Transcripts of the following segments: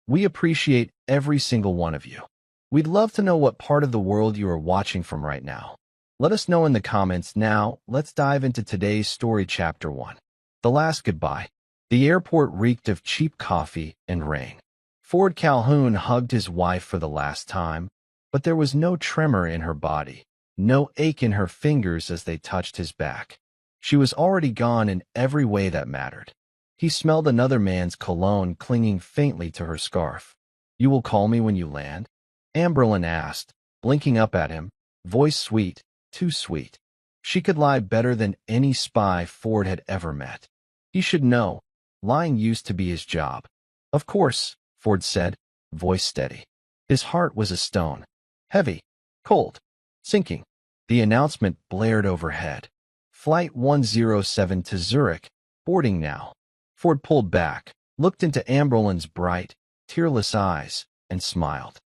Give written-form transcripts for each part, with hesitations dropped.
We appreciate every single one of you. We'd love to know what part of the world you are watching from right now. Let us know in the comments. Now, let's dive into today's story. Chapter 1. The Last Goodbye. The airport reeked of cheap coffee and rain. Ford Calhoun hugged his wife for the last time, but there was no tremor in her body, no ache in her fingers as they touched his back. She was already gone in every way that mattered. He smelled another man's cologne clinging faintly to her scarf. "You will call me when you land?" Amberlyn asked, blinking up at him, voice sweet, too sweet. She could lie better than any spy Ford had ever met. He should know. Lying used to be his job. "Of course," Ford said, voice steady. His heart was a stone. Heavy, cold, sinking. The announcement blared overhead. Flight 107 to Zurich, boarding now. Ford pulled back, looked into Amberlyn's bright, tearless eyes, and smiled.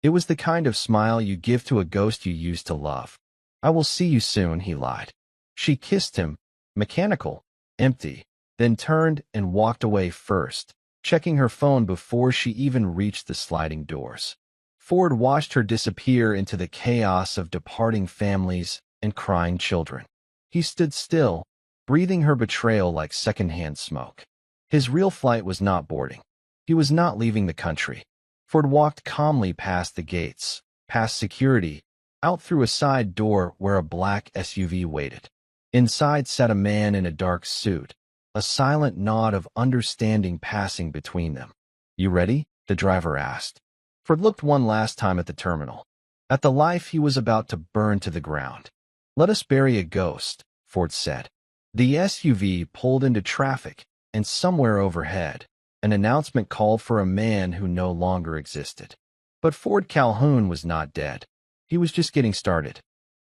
It was the kind of smile you give to a ghost you used to love. "I will see you soon," he lied. She kissed him, mechanical, empty, then turned and walked away first, checking her phone before she even reached the sliding doors. Ford watched her disappear into the chaos of departing families and crying children. He stood still, breathing her betrayal like secondhand smoke. His real flight was not boarding. He was not leaving the country. Ford walked calmly past the gates, past security, out through a side door where a black SUV waited. Inside sat a man in a dark suit, a silent nod of understanding passing between them. "You ready?" the driver asked. Ford looked one last time at the terminal, at the life he was about to burn to the ground. "Let us bury a ghost," Ford said. The SUV pulled into traffic, and somewhere overhead, an announcement called for a man who no longer existed. But Ford Calhoun was not dead. He was just getting started.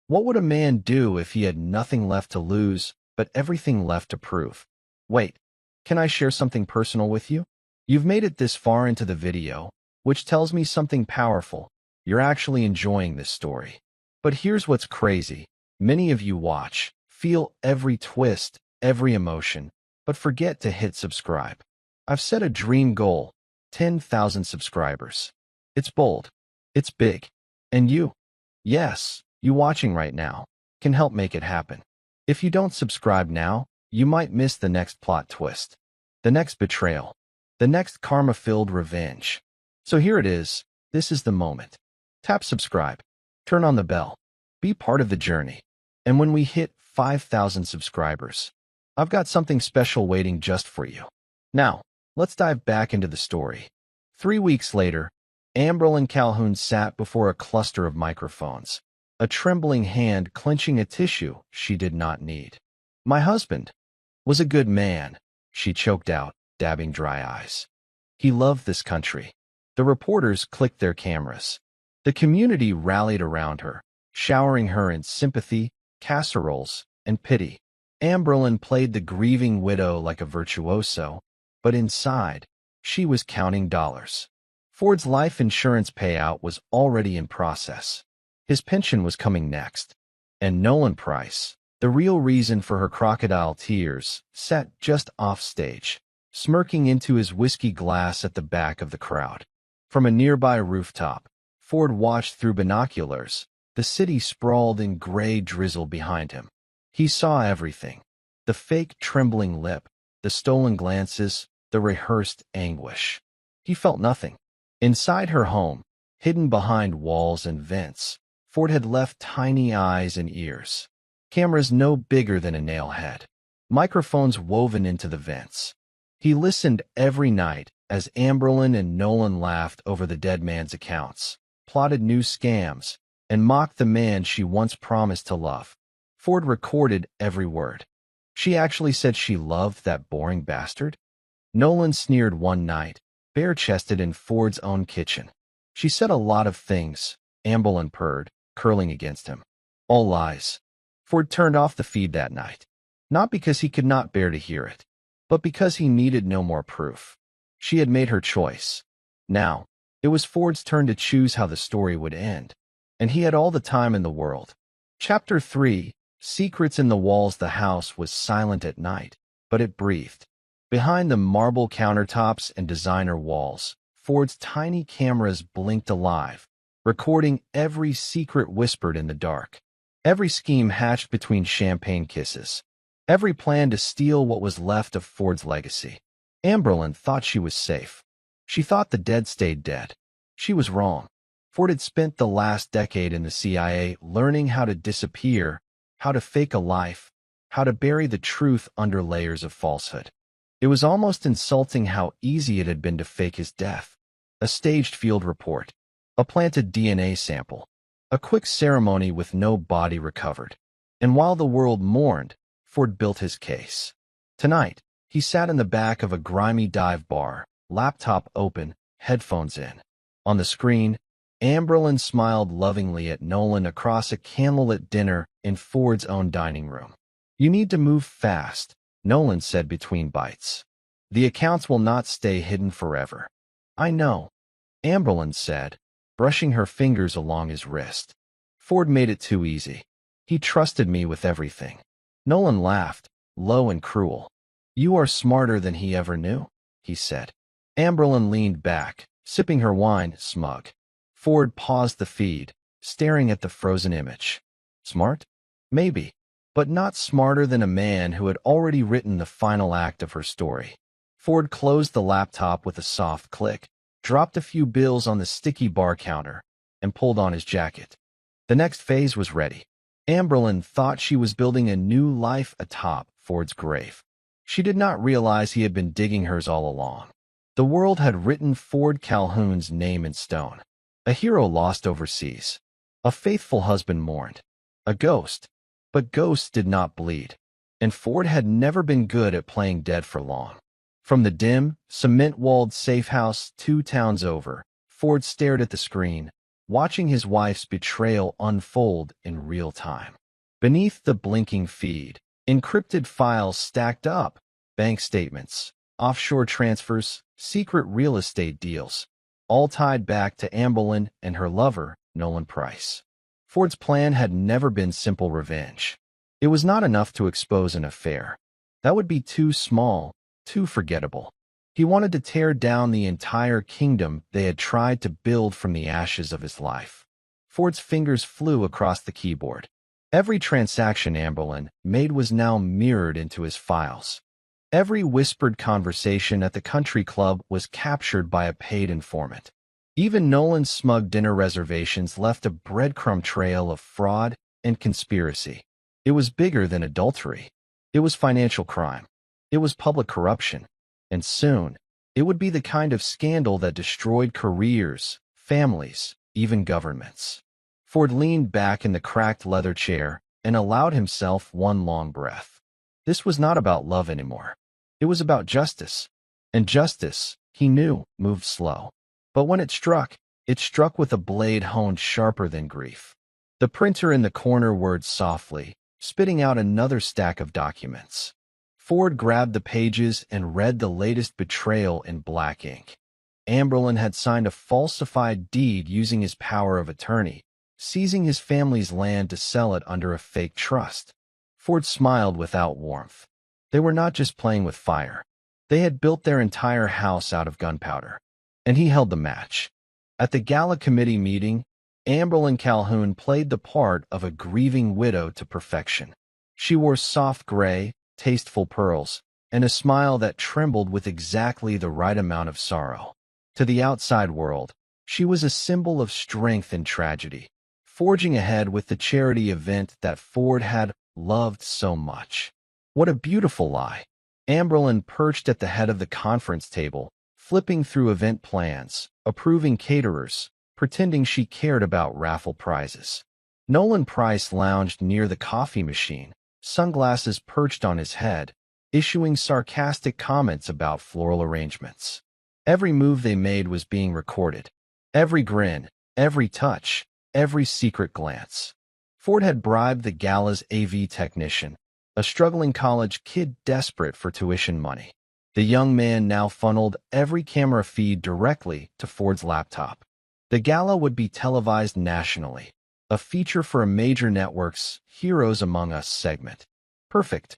What would a man do if he had nothing left to lose, but everything left to prove? "Wait, can I share something personal with you? You've made it this far into the video, which tells me something powerful. You're actually enjoying this story. But here's what's crazy. Many of you watch, feel every twist, every emotion, but forget to hit subscribe. I've set a dream goal, 10,000 subscribers. It's bold. It's big. And you, yes, you watching right now, can help make it happen. If you don't subscribe now, you might miss the next plot twist, the next betrayal, the next karma-filled revenge. So here it is. This is the moment. Tap subscribe. Turn on the bell. Be part of the journey. And when we hit 5,000 subscribers, I've got something special waiting just for you. Now, let's dive back into the story. 3 weeks later, Amberlyn Calhoun sat before a cluster of microphones, a trembling hand clenching a tissue she did not need. "My husband was a good man," she choked out, dabbing dry eyes. "He loved this country." The reporters clicked their cameras. The community rallied around her, showering her in sympathy, casseroles, and pity. Amberlyn played the grieving widow like a virtuoso, but inside, she was counting dollars. Ford's life insurance payout was already in process. His pension was coming next. And Nolan Price, the real reason for her crocodile tears, sat just off stage, smirking into his whiskey glass at the back of the crowd. From a nearby rooftop, Ford watched through binoculars. The city sprawled in gray drizzle behind him. He saw everything. The fake trembling lip, the stolen glances, the rehearsed anguish. He felt nothing. Inside her home, hidden behind walls and vents, Ford had left tiny eyes and ears. Cameras no bigger than a nail head. Microphones woven into the vents. He listened every night as Amberlyn and Nolan laughed over the dead man's accounts, plotted new scams, and mocked the man she once promised to love. Ford recorded every word. She actually said she loved that boring bastard? Nolan sneered one night, bare-chested in Ford's own kitchen. She said a lot of things, Amberlyn purred, curling against him. All lies. Ford turned off the feed that night. Not because he could not bear to hear it, but because he needed no more proof. She had made her choice. Now, it was Ford's turn to choose how the story would end. And he had all the time in the world. Chapter 3, Secrets in the Walls. The house was silent at night, but it breathed. Behind the marble countertops and designer walls, Ford's tiny cameras blinked alive, recording every secret whispered in the dark, every scheme hatched between champagne kisses, every plan to steal what was left of Ford's legacy. Amberlyn thought she was safe. She thought the dead stayed dead. She was wrong. Ford had spent the last decade in the CIA learning how to disappear, how to fake a life, how to bury the truth under layers of falsehood. It was almost insulting how easy it had been to fake his death. A staged field report, a planted DNA sample, a quick ceremony with no body recovered. And while the world mourned, Ford built his case. Tonight, he sat in the back of a grimy dive bar, laptop open, headphones in. On the screen, Amberlyn smiled lovingly at Nolan across a candlelit dinner in Ford's own dining room. "You need to move fast," Nolan said between bites. "The accounts will not stay hidden forever." "I know," Amberlyn said, brushing her fingers along his wrist. "Ford made it too easy. He trusted me with everything." Nolan laughed, low and cruel. "You are smarter than he ever knew," he said. Amberlyn leaned back, sipping her wine, smug. Ford paused the feed, staring at the frozen image. Smart? Maybe, but not smarter than a man who had already written the final act of her story. Ford closed the laptop with a soft click, dropped a few bills on the sticky bar counter, and pulled on his jacket. The next phase was ready. Amberlyn thought she was building a new life atop Ford's grave. She did not realize he had been digging hers all along. The world had written Ford Calhoun's name in stone. A hero lost overseas. A faithful husband mourned. A ghost. But ghosts did not bleed. And Ford had never been good at playing dead for long. From the dim, cement-walled safe house 2 towns over, Ford stared at the screen, watching his wife's betrayal unfold in real time. Beneath the blinking feed, encrypted files stacked up, bank statements, offshore transfers, secret real estate deals, all tied back to Amberlyn and her lover, Nolan Price. Ford's plan had never been simple revenge. It was not enough to expose an affair. That would be too small, too forgettable. He wanted to tear down the entire kingdom they had tried to build from the ashes of his life. Ford's fingers flew across the keyboard. Every transaction Amberlyn made was now mirrored into his files. Every whispered conversation at the country club was captured by a paid informant. Even Nolan's smug dinner reservations left a breadcrumb trail of fraud and conspiracy. It was bigger than adultery. It was financial crime. It was public corruption. And soon, it would be the kind of scandal that destroyed careers, families, even governments. Ford leaned back in the cracked leather chair and allowed himself one long breath. This was not about love anymore. It was about justice. And justice, he knew, moved slow. But when it struck with a blade honed sharper than grief. The printer in the corner whirred softly, spitting out another stack of documents. Ford grabbed the pages and read the latest betrayal in black ink. Amberlyn had signed a falsified deed using his power of attorney, seizing his family's land to sell it under a fake trust. Ford smiled without warmth. They were not just playing with fire. They had built their entire house out of gunpowder. And he held the match. At the gala committee meeting, Amberlyn Calhoun played the part of a grieving widow to perfection. She wore soft gray, tasteful pearls, and a smile that trembled with exactly the right amount of sorrow. To the outside world, she was a symbol of strength in tragedy, forging ahead with the charity event that Ford had loved so much. What a beautiful lie. Amberlyn perched at the head of the conference table, flipping through event plans, approving caterers, pretending she cared about raffle prizes. Nolan Price lounged near the coffee machine, sunglasses perched on his head, issuing sarcastic comments about floral arrangements. Every move they made was being recorded. Every grin, every touch, every secret glance. Ford had bribed the gala's AV technician, a struggling college kid desperate for tuition money. The young man now funneled every camera feed directly to Ford's laptop. The gala would be televised nationally, a feature for a major network's Heroes Among Us segment. Perfect.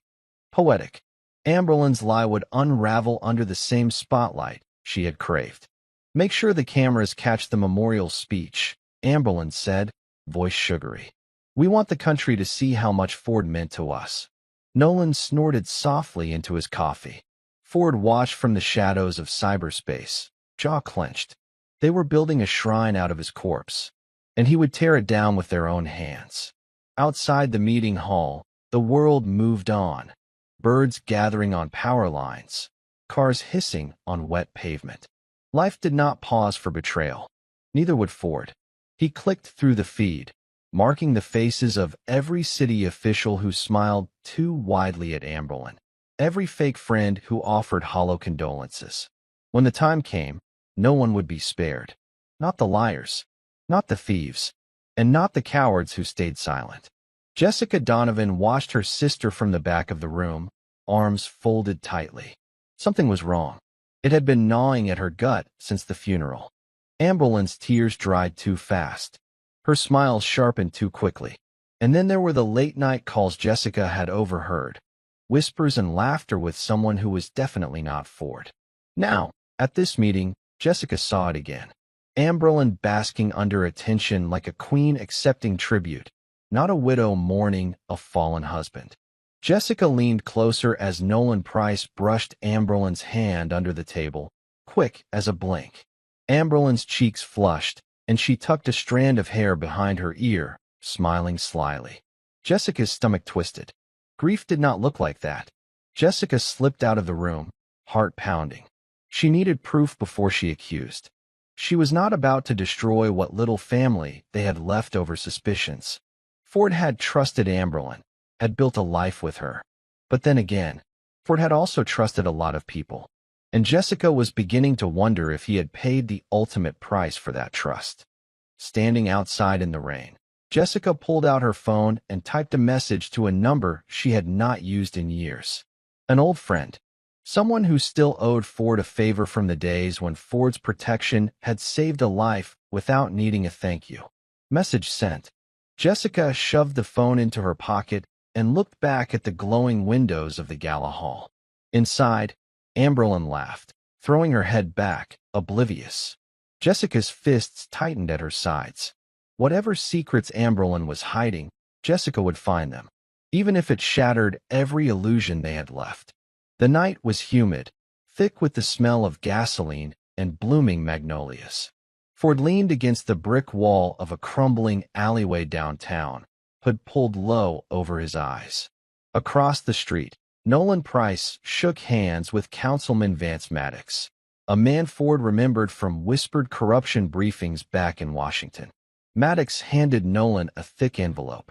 Poetic. Amberlyn's lie would unravel under the same spotlight she had craved. Make sure the cameras catch the memorial speech, Amberlin said, voice sugary. We want the country to see how much Ford meant to us. Nolan snorted softly into his coffee. Ford watched from the shadows of cyberspace, jaw clenched. They were building a shrine out of his corpse, and he would tear it down with their own hands. Outside the meeting hall, the world moved on. Birds gathering on power lines, cars hissing on wet pavement. Life did not pause for betrayal. Neither would Ford. He clicked through the feed, marking the faces of every city official who smiled too widely at Amberlin, every fake friend who offered hollow condolences. When the time came, no one would be spared. Not the liars, not the thieves, and not the cowards who stayed silent. Jessica Donovan watched her sister from the back of the room, arms folded tightly. Something was wrong. It had been gnawing at her gut since the funeral. Amberlin's tears dried too fast. Her smile sharpened too quickly. And then there were the late-night calls Jessica had overheard, whispers and laughter with someone who was definitely not Ford. Now, at this meeting, Jessica saw it again. Amberlin basking under attention like a queen accepting tribute, not a widow mourning a fallen husband. Jessica leaned closer as Nolan Price brushed Amberlin's hand under the table, quick as a blink. Amberlin's cheeks flushed, and she tucked a strand of hair behind her ear, smiling slyly. Jessica's stomach twisted. Grief did not look like that. Jessica slipped out of the room, heart pounding. She needed proof before she accused. She was not about to destroy what little family they had left over suspicions. Ford had trusted Amberlin, had built a life with her. But then again, Ford had also trusted a lot of people. And Jessica was beginning to wonder if he had paid the ultimate price for that trust. Standing outside in the rain, Jessica pulled out her phone and typed a message to a number she had not used in years. An old friend. Someone who still owed Ford a favor from the days when Ford's protection had saved a life without needing a thank you. Message sent. Jessica shoved the phone into her pocket and looked back at the glowing windows of the gala hall. Inside, Amberlin laughed, throwing her head back, oblivious. Jessica's fists tightened at her sides. Whatever secrets Amberlin was hiding, Jessica would find them, even if it shattered every illusion they had left. The night was humid, thick with the smell of gasoline and blooming magnolias. Ford leaned against the brick wall of a crumbling alleyway downtown, hood pulled low over his eyes. Across the street, Nolan Price shook hands with Councilman Vance Maddox, a man Ford remembered from whispered corruption briefings back in Washington. Maddox handed Nolan a thick envelope.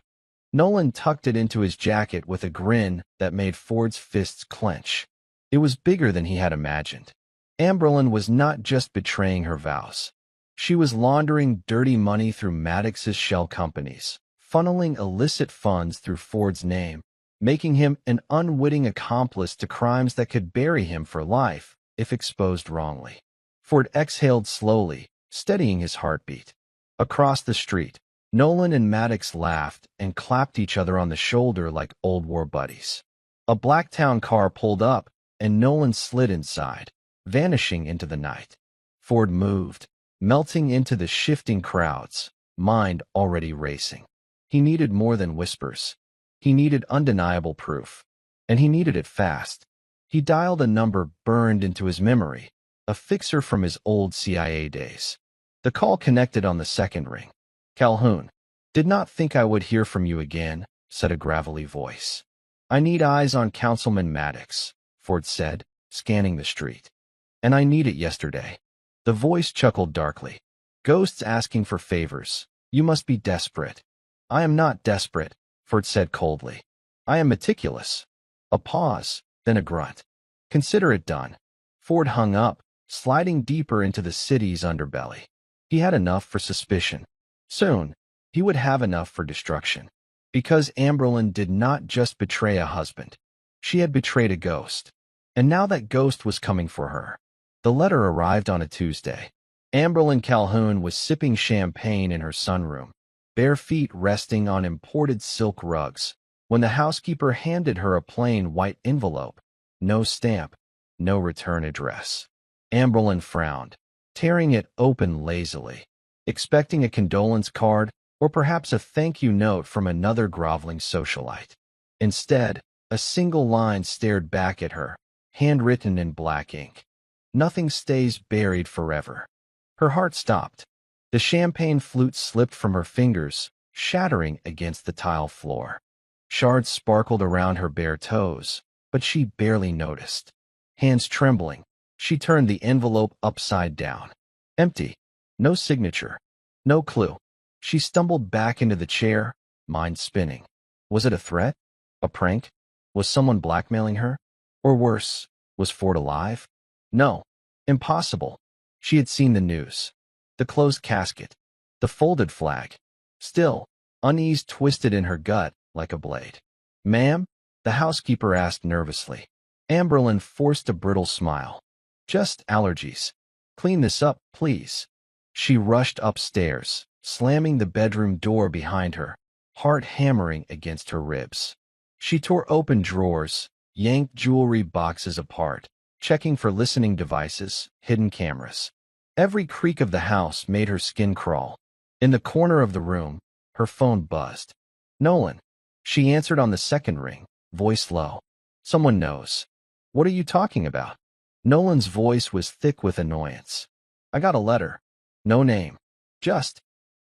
Nolan tucked it into his jacket with a grin that made Ford's fists clench. It was bigger than he had imagined. Amberlin was not just betraying her vows. She was laundering dirty money through Maddox's shell companies, funneling illicit funds through Ford's name, making him an unwitting accomplice to crimes that could bury him for life if exposed wrongly. Ford exhaled slowly, steadying his heartbeat. Across the street, Nolan and Maddox laughed and clapped each other on the shoulder like old war buddies. A Blacktown car pulled up, and Nolan slid inside, vanishing into the night. Ford moved, melting into the shifting crowds, mind already racing. He needed more than whispers. He needed undeniable proof. And he needed it fast. He dialed a number burned into his memory, a fixer from his old CIA days. The call connected on the second ring. Calhoun, did not think I would hear from you again, said a gravelly voice. I need eyes on Councilman Maddox, Ford said, scanning the street. And I need it yesterday. The voice chuckled darkly. Ghosts asking for favors. You must be desperate. I am not desperate, Ford said coldly. I am meticulous. A pause, then a grunt. Consider it done. Ford hung up, sliding deeper into the city's underbelly. He had enough for suspicion. Soon, he would have enough for destruction. Because Amberlin did not just betray a husband. She had betrayed a ghost. And now that ghost was coming for her. The letter arrived on a Tuesday. Amberlin Calhoun was sipping champagne in her sunroom, bare feet resting on imported silk rugs, when the housekeeper handed her a plain white envelope. No stamp, no return address. Amberlin frowned. tearing it open lazily, expecting a condolence card or perhaps a thank you note from another groveling socialite. Instead, a single line stared back at her, handwritten in black ink. Nothing stays buried forever. Her heart stopped. The champagne flute slipped from her fingers, shattering against the tile floor. Shards sparkled around her bare toes, but she barely noticed. Hands trembling, she turned the envelope upside down. Empty. No signature. No clue. She stumbled back into the chair, mind spinning. Was it a threat? A prank? Was someone blackmailing her? Or worse, was Ford alive? No. Impossible. She had seen the news. The closed casket. The folded flag. Still, unease twisted in her gut like a blade. "Ma'am?" the housekeeper asked nervously. Amberlin forced a brittle smile. "Just allergies. Clean this up, please." She rushed upstairs, slamming the bedroom door behind her, heart hammering against her ribs. She tore open drawers, yanked jewelry boxes apart, checking for listening devices, hidden cameras. Every creak of the house made her skin crawl. In the corner of the room, her phone buzzed. "Nolan." She answered on the second ring, voice low. "Someone knows." "What are you talking about?" Nolan's voice was thick with annoyance. "I got a letter. No name. Just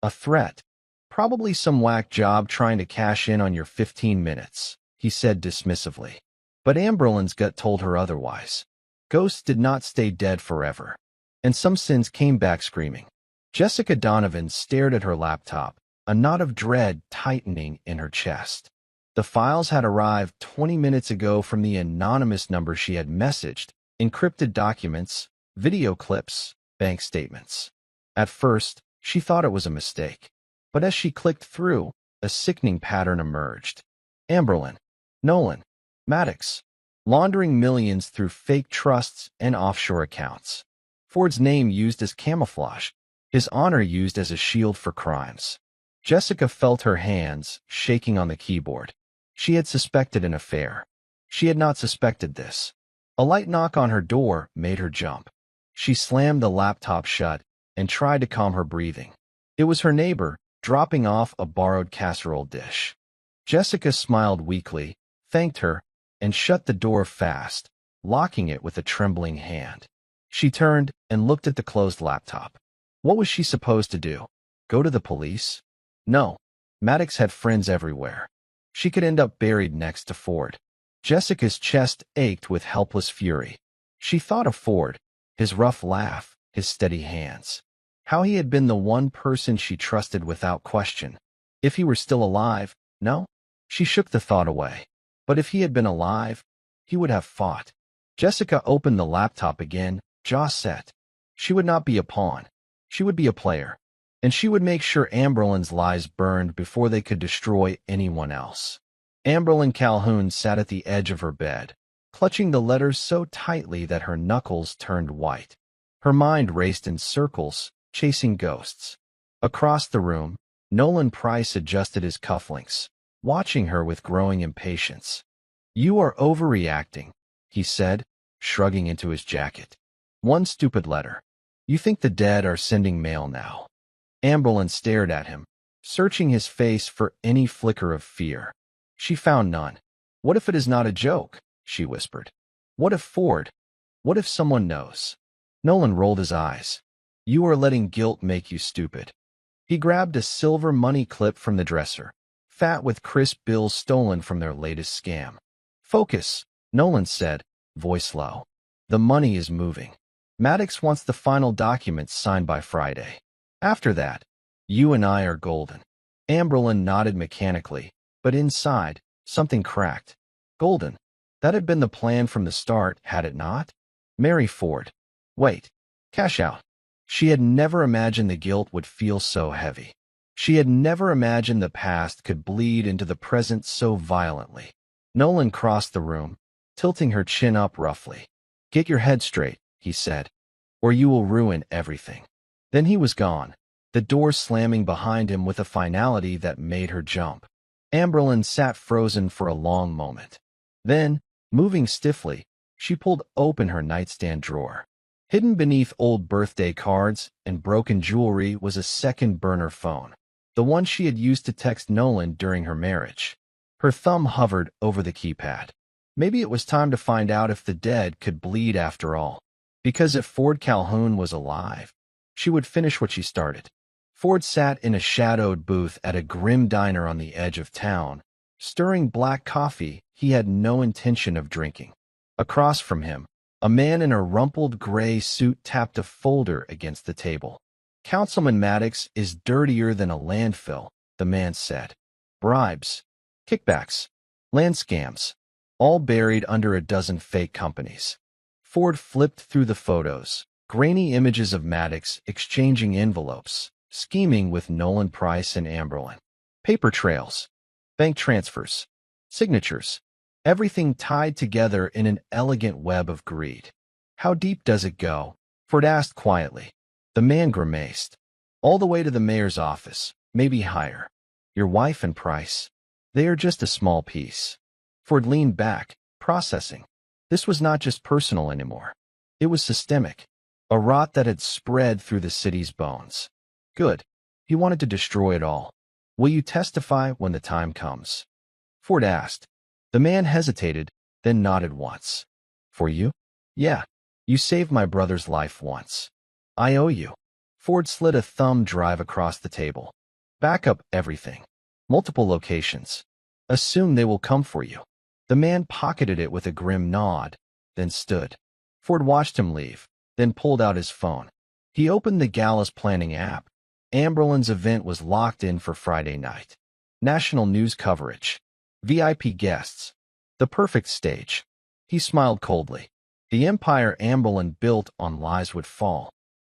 a threat. Probably some whack job trying to cash in on your 15 minutes, he said dismissively. But Amberlin's gut told her otherwise. Ghosts did not stay dead forever. And some sins came back screaming. Jessica Donovan stared at her laptop, a knot of dread tightening in her chest. The files had arrived 20 minutes ago from the anonymous number she had messaged, encrypted documents, video clips, bank statements. At first, she thought it was a mistake. But as she clicked through, a sickening pattern emerged. Amberlin, Nolan, Maddox, laundering millions through fake trusts and offshore accounts. Ford's name used as camouflage, his honor used as a shield for crimes. Jessica felt her hands shaking on the keyboard. She had suspected an affair. She had not suspected this. A light knock on her door made her jump. She slammed the laptop shut and tried to calm her breathing. It was her neighbor, dropping off a borrowed casserole dish. Jessica smiled weakly, thanked her, and shut the door fast, locking it with a trembling hand. She turned and looked at the closed laptop. What was she supposed to do? Go to the police? No. Maddox had friends everywhere. She could end up buried next to Ford. Jessica's chest ached with helpless fury. She thought of Ford, his rough laugh, his steady hands. How he had been the one person she trusted without question. If he were still alive, no? She shook the thought away. But if he had been alive, he would have fought. Jessica opened the laptop again, jaw set. She would not be a pawn. She would be a player. And she would make sure Amberlin's lies burned before they could destroy anyone else. Amberlin Calhoun sat at the edge of her bed, clutching the letters so tightly that her knuckles turned white. Her mind raced in circles, chasing ghosts. Across the room, Nolan Price adjusted his cufflinks, watching her with growing impatience. "You are overreacting," he said, shrugging into his jacket. "One stupid letter. You think the dead are sending mail now." Amberlin stared at him, searching his face for any flicker of fear. She found none. "What if it is not a joke?" she whispered. "What if Ford? What if someone knows?" Nolan rolled his eyes. "You are letting guilt make you stupid." He grabbed a silver money clip from the dresser, fat with crisp bills stolen from their latest scam. "Focus," Nolan said, voice low. "The money is moving. Maddox wants the final documents signed by Friday. After that, you and I are golden." Amberlin nodded mechanically, but inside, something cracked. Golden. That had been the plan from the start, had it not? Marry Ford. Wait. Cash out. She had never imagined the guilt would feel so heavy. She had never imagined the past could bleed into the present so violently. Nolan crossed the room, tilting her chin up roughly. "Get your head straight," he said, "or you will ruin everything." Then he was gone, the door slamming behind him with a finality that made her jump. Amberlin sat frozen for a long moment. Then, moving stiffly, she pulled open her nightstand drawer. Hidden beneath old birthday cards and broken jewelry was a second burner phone, the one she had used to text Nolan during her marriage. Her thumb hovered over the keypad. Maybe it was time to find out if the dead could bleed after all. Because if Ford Calhoun was alive, she would finish what she started. Ford sat in a shadowed booth at a grim diner on the edge of town, stirring black coffee he had no intention of drinking. Across from him, a man in a rumpled gray suit tapped a folder against the table. Councilman Maddox is dirtier than a landfill, the man said. Bribes, kickbacks, land scams, all buried under a dozen fake companies. Ford flipped through the photos, grainy images of Maddox exchanging envelopes, scheming with Nolan Price and Amberlin. Paper trails, bank transfers, signatures, everything tied together in an elegant web of greed. How deep does it go? Ford asked quietly. The man grimaced. All the way to the mayor's office, maybe higher. Your wife and Price, they are just a small piece. Ford leaned back, processing. This was not just personal anymore. It was systemic, a rot that had spread through the city's bones. Good. He wanted to destroy it all. Will you testify when the time comes? Ford asked. The man hesitated, then nodded once. For you? Yeah. You saved my brother's life once. I owe you. Ford slid a thumb drive across the table. Back up everything. Multiple locations. Assume they will come for you. The man pocketed it with a grim nod, then stood. Ford watched him leave, then pulled out his phone. He opened the Gallus planning app. Amberlin's event was locked in for Friday night. National news coverage. VIP guests. The perfect stage. He smiled coldly. The empire Amberlin built on lies would fall,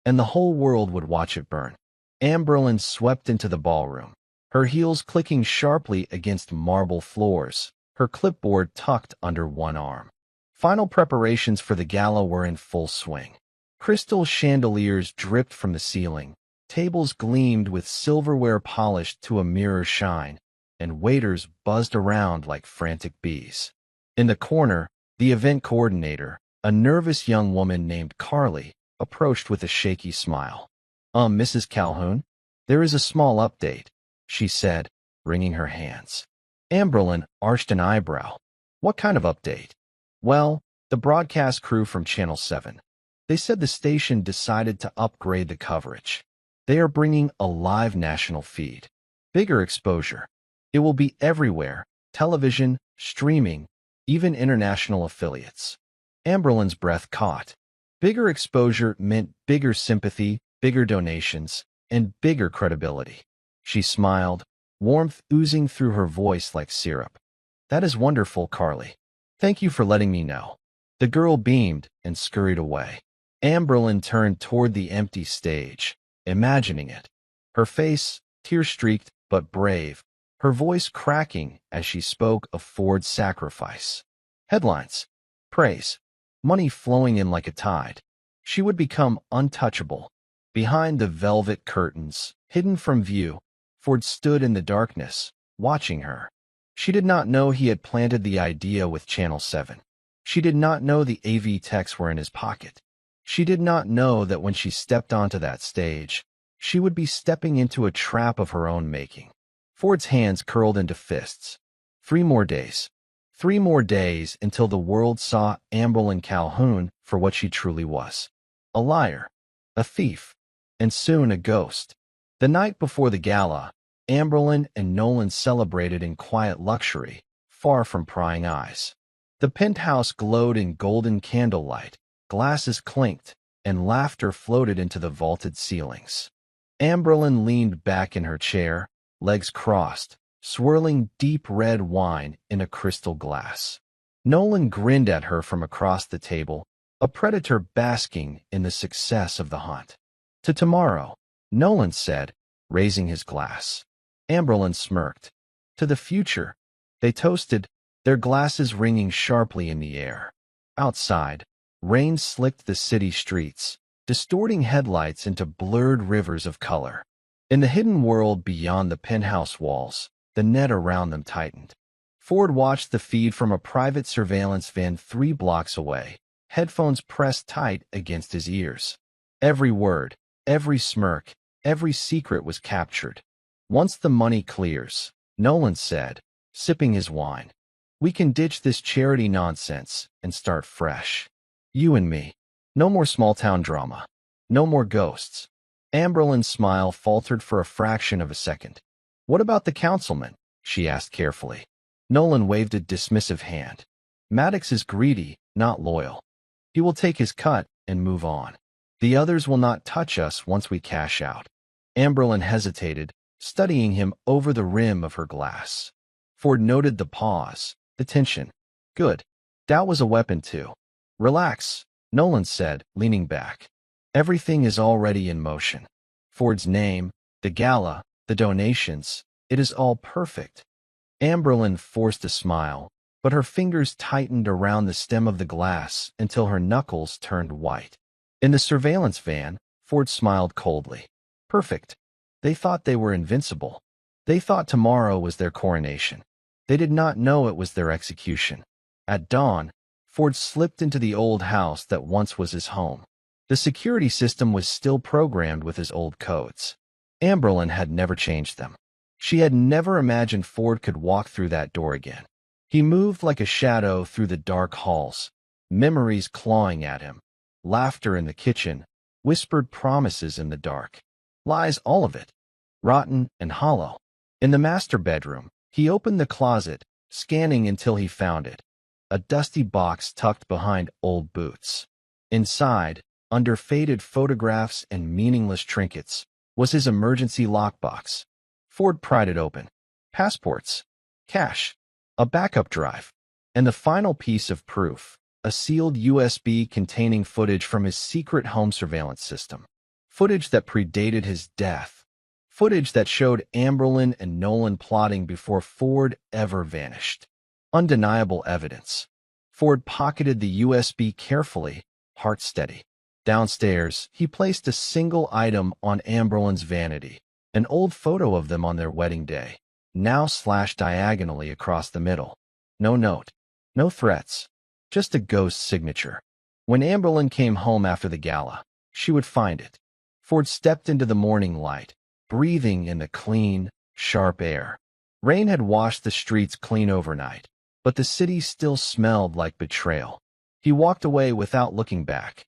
and the whole world would watch it burn. Amberlin swept into the ballroom, her heels clicking sharply against marble floors, her clipboard tucked under one arm. Final preparations for the gala were in full swing. Crystal chandeliers dripped from the ceiling, tables gleamed with silverware polished to a mirror shine, and waiters buzzed around like frantic bees. In the corner, the event coordinator, a nervous young woman named Carly, approached with a shaky smile. Mrs. Calhoun, there is a small update, she said, wringing her hands. Amberlin arched an eyebrow. What kind of update? Well, the broadcast crew from Channel 7. They said the station decided to upgrade the coverage. They are bringing a live national feed. Bigger exposure. It will be everywhere, television, streaming, even international affiliates. Amberlin's breath caught. Bigger exposure meant bigger sympathy, bigger donations, and bigger credibility. She smiled, warmth oozing through her voice like syrup. That is wonderful, Carly. Thank you for letting me know. The girl beamed and scurried away. Amberlin turned toward the empty stage, imagining it. Her face, tear-streaked but brave, her voice cracking as she spoke of Ford's sacrifice. Headlines. Praise. Money flowing in like a tide. She would become untouchable. Behind the velvet curtains, hidden from view, Ford stood in the darkness, watching her. She did not know he had planted the idea with Channel 7. She did not know the AV techs were in his pocket. She did not know that when she stepped onto that stage, she would be stepping into a trap of her own making. Ford's hands curled into fists. 3 more days. 3 more days until the world saw Amberlin Calhoun for what she truly was. A liar, a thief, and soon a ghost. The night before the gala, Amberlin and Nolan celebrated in quiet luxury, far from prying eyes. The penthouse glowed in golden candlelight, glasses clinked, and laughter floated into the vaulted ceilings. Amberlin leaned back in her chair, legs crossed, swirling deep red wine in a crystal glass. Nolan grinned at her from across the table, a predator basking in the success of the hunt. To tomorrow, Nolan said, raising his glass. Amberlin smirked. To the future, they toasted, their glasses ringing sharply in the air. Outside, rain slicked the city streets, distorting headlights into blurred rivers of color. In the hidden world beyond the penthouse walls, the net around them tightened. Ford watched the feed from a private surveillance van 3 blocks away, headphones pressed tight against his ears. Every word, every smirk, every secret was captured. Once the money clears, Nolan said, sipping his wine, we can ditch this charity nonsense and start fresh. You and me. No more small-town drama. No more ghosts. Amberlin's smile faltered for a fraction of a second. What about the councilman? She asked carefully. Nolan waved a dismissive hand. Maddox is greedy, not loyal. He will take his cut and move on. The others will not touch us once we cash out. Amberlin hesitated, studying him over the rim of her glass. Ford noted the pause, the tension. Good. Doubt was a weapon too. Relax, Nolan said, leaning back. Everything is already in motion. Ford's name, the gala, the donations, it is all perfect. Amberlin forced a smile, but her fingers tightened around the stem of the glass until her knuckles turned white. In the surveillance van, Ford smiled coldly. Perfect. They thought they were invincible. They thought tomorrow was their coronation. They did not know it was their execution. At dawn, Ford slipped into the old house that once was his home. The security system was still programmed with his old codes. Amberlin had never changed them. She had never imagined Ford could walk through that door again. He moved like a shadow through the dark halls, memories clawing at him, laughter in the kitchen, whispered promises in the dark. Lies, all of it, rotten and hollow. In the master bedroom, he opened the closet, scanning until he found it. A dusty box tucked behind old boots. Inside, under faded photographs and meaningless trinkets, was his emergency lockbox. Ford pried it open. Passports, cash, a backup drive, and the final piece of proof, a sealed USB containing footage from his secret home surveillance system. Footage that predated his death. Footage that showed Amberlin and Nolan plotting before Ford ever vanished. Undeniable evidence. Ford pocketed the USB carefully, heart steady. Downstairs, he placed a single item on Amberlin's vanity, an old photo of them on their wedding day, now slashed diagonally across the middle. No note, no threats, just a ghost signature. When Amberlin came home after the gala, she would find it. Ford stepped into the morning light, breathing in the clean, sharp air. Rain had washed the streets clean overnight, but the city still smelled like betrayal. He walked away without looking back.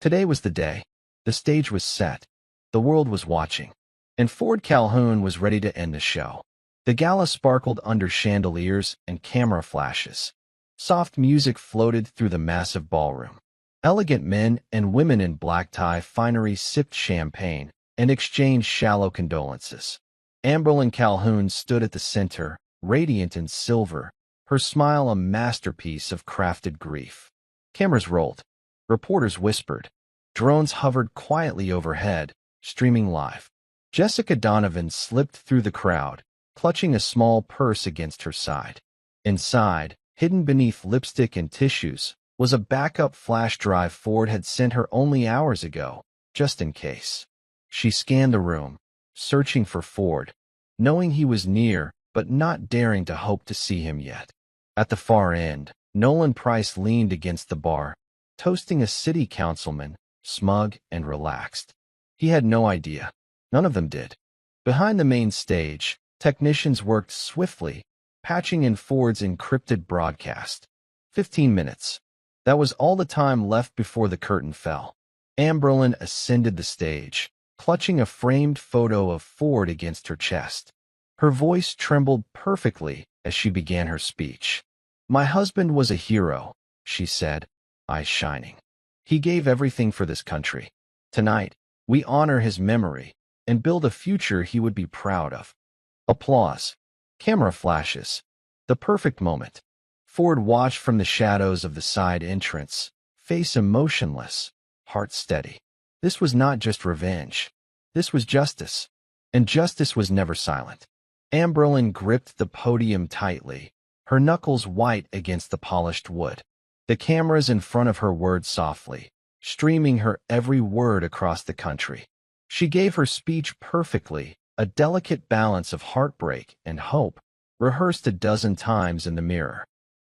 Today was the day. The stage was set. The world was watching. And Ford Calhoun was ready to end the show. The gala sparkled under chandeliers and camera flashes. Soft music floated through the massive ballroom. Elegant men and women in black tie finery sipped champagne and exchanged shallow condolences. Amberlin Calhoun stood at the center, radiant in silver, her smile a masterpiece of crafted grief. Cameras rolled. Reporters whispered. Drones hovered quietly overhead, streaming live. Jessica Donovan slipped through the crowd, clutching a small purse against her side. Inside, hidden beneath lipstick and tissues, was a backup flash drive Ford had sent her only hours ago, just in case. She scanned the room, searching for Ford, knowing he was near, but not daring to hope to see him yet. At the far end, Nolan Price leaned against the bar, toasting a city councilman, smug and relaxed. He had no idea. None of them did. Behind the main stage, technicians worked swiftly, patching in Ford's encrypted broadcast. 15 minutes. That was all the time left before the curtain fell. Amberlin ascended the stage, clutching a framed photo of Ford against her chest. Her voice trembled perfectly as she began her speech. My husband was a hero, she said, eyes shining. He gave everything for this country. Tonight, we honor his memory and build a future he would be proud of. Applause. Camera flashes. The perfect moment. Ford watched from the shadows of the side entrance, face emotionless, heart steady. This was not just revenge. This was justice. And justice was never silent. Amberlin gripped the podium tightly, her knuckles white against the polished wood. The cameras in front of her whirred softly, streaming her every word across the country. She gave her speech perfectly, a delicate balance of heartbreak and hope, rehearsed a dozen times in the mirror.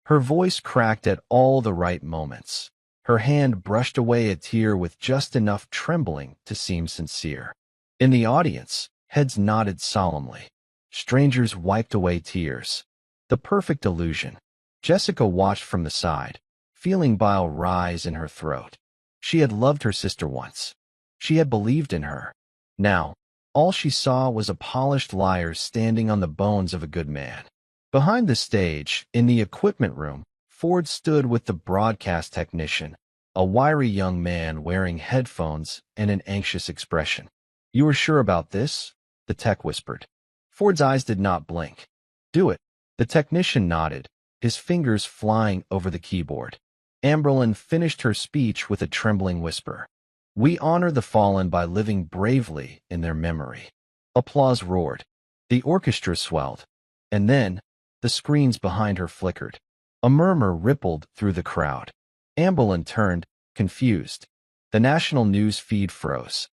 Her voice cracked at all the right moments. Her hand brushed away a tear with just enough trembling to seem sincere. In the audience, heads nodded solemnly. Strangers wiped away tears. The perfect illusion. Jessica watched from the side, feeling bile rise in her throat. She had loved her sister once. She had believed in her. Now, all she saw was a polished liar standing on the bones of a good man. Behind the stage, in the equipment room, Ford stood with the broadcast technician, a wiry young man wearing headphones and an anxious expression. "You are sure about this?" the tech whispered. Ford's eyes did not blink. "Do it." The technician nodded, his fingers flying over the keyboard. Amberlyn finished her speech with a trembling whisper. "We honor the fallen by living bravely in their memory." Applause roared. The orchestra swelled. And then, the screens behind her flickered. A murmur rippled through the crowd. Amberlyn turned, confused. The national news feed froze,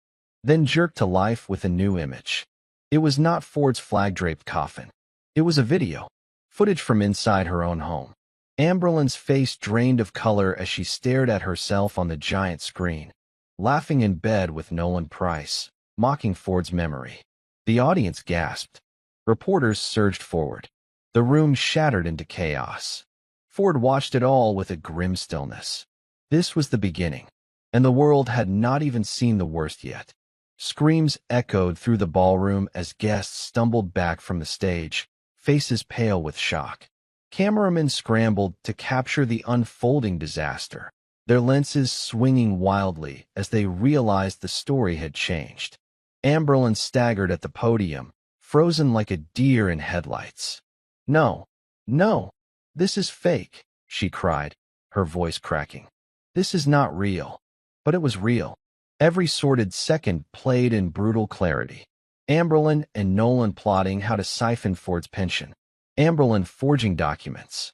then jerked to life with a new image. It was not Ford's flag-draped coffin. It was a video, footage from inside her own home. Amberlyn's face drained of color as she stared at herself on the giant screen, laughing in bed with Nolan Price, mocking Ford's memory. The audience gasped. Reporters surged forward. The room shattered into chaos. Ford watched it all with a grim stillness. This was the beginning, and the world had not even seen the worst yet. Screams echoed through the ballroom as guests stumbled back from the stage, faces pale with shock. Cameramen scrambled to capture the unfolding disaster, their lenses swinging wildly as they realized the story had changed. Amberlyn staggered at the podium, frozen like a deer in headlights. "No, no, this is fake," she cried, her voice cracking. "This is not real." But it was real. Every sordid second played in brutal clarity. Amberlyn and Nolan plotting how to siphon Ford's pension. Amberlyn forging documents.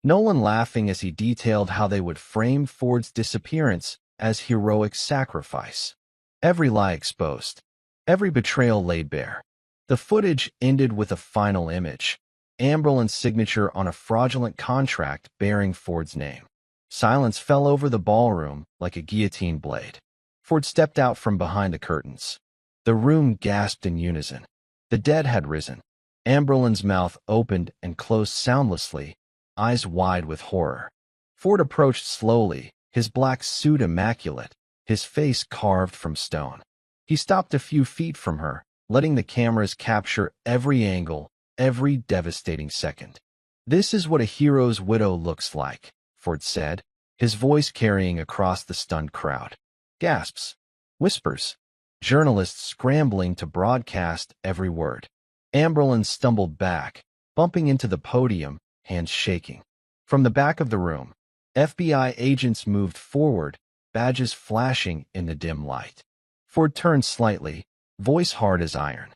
Nolan laughing as he detailed how they would frame Ford's disappearance as heroic sacrifice. Every lie exposed. Every betrayal laid bare. The footage ended with a final image. Amberlyn's signature on a fraudulent contract bearing Ford's name. Silence fell over the ballroom like a guillotine blade. Ford stepped out from behind the curtains. The room gasped in unison. The dead had risen. Amberlyn's mouth opened and closed soundlessly, eyes wide with horror. Ford approached slowly, his black suit immaculate, his face carved from stone. He stopped a few feet from her, letting the cameras capture every angle, every devastating second. "This is what a hero's widow looks like," Ford said, his voice carrying across the stunned crowd. Gasps. Whispers. Journalists scrambling to broadcast every word. Amberlyn stumbled back, bumping into the podium, hands shaking. From the back of the room, FBI agents moved forward, badges flashing in the dim light. Ford turned slightly, voice hard as iron.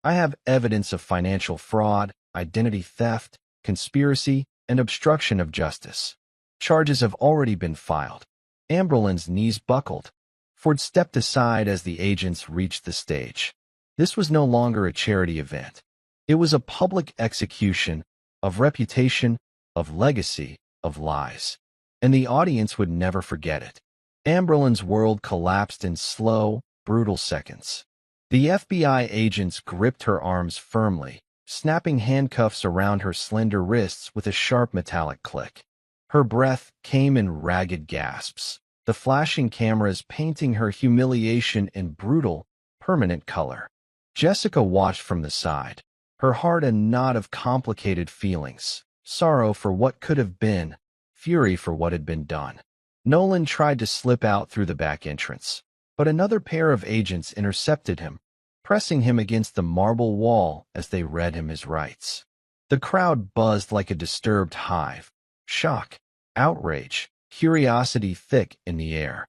"I have evidence of financial fraud, identity theft, conspiracy, and obstruction of justice. Charges have already been filed." Amberlyn's knees buckled. Ford stepped aside as the agents reached the stage. This was no longer a charity event. It was a public execution of reputation, of legacy, of lies. And the audience would never forget it. Amberlyn's world collapsed in slow, brutal seconds. The FBI agents gripped her arms firmly, snapping handcuffs around her slender wrists with a sharp metallic click. Her breath came in ragged gasps, the flashing cameras painting her humiliation in brutal, permanent color. Jessica watched from the side, her heart a knot of complicated feelings, sorrow for what could have been, fury for what had been done. Nolan tried to slip out through the back entrance, but another pair of agents intercepted him, pressing him against the marble wall as they read him his rights. The crowd buzzed like a disturbed hive, shock, outrage, curiosity thick in the air.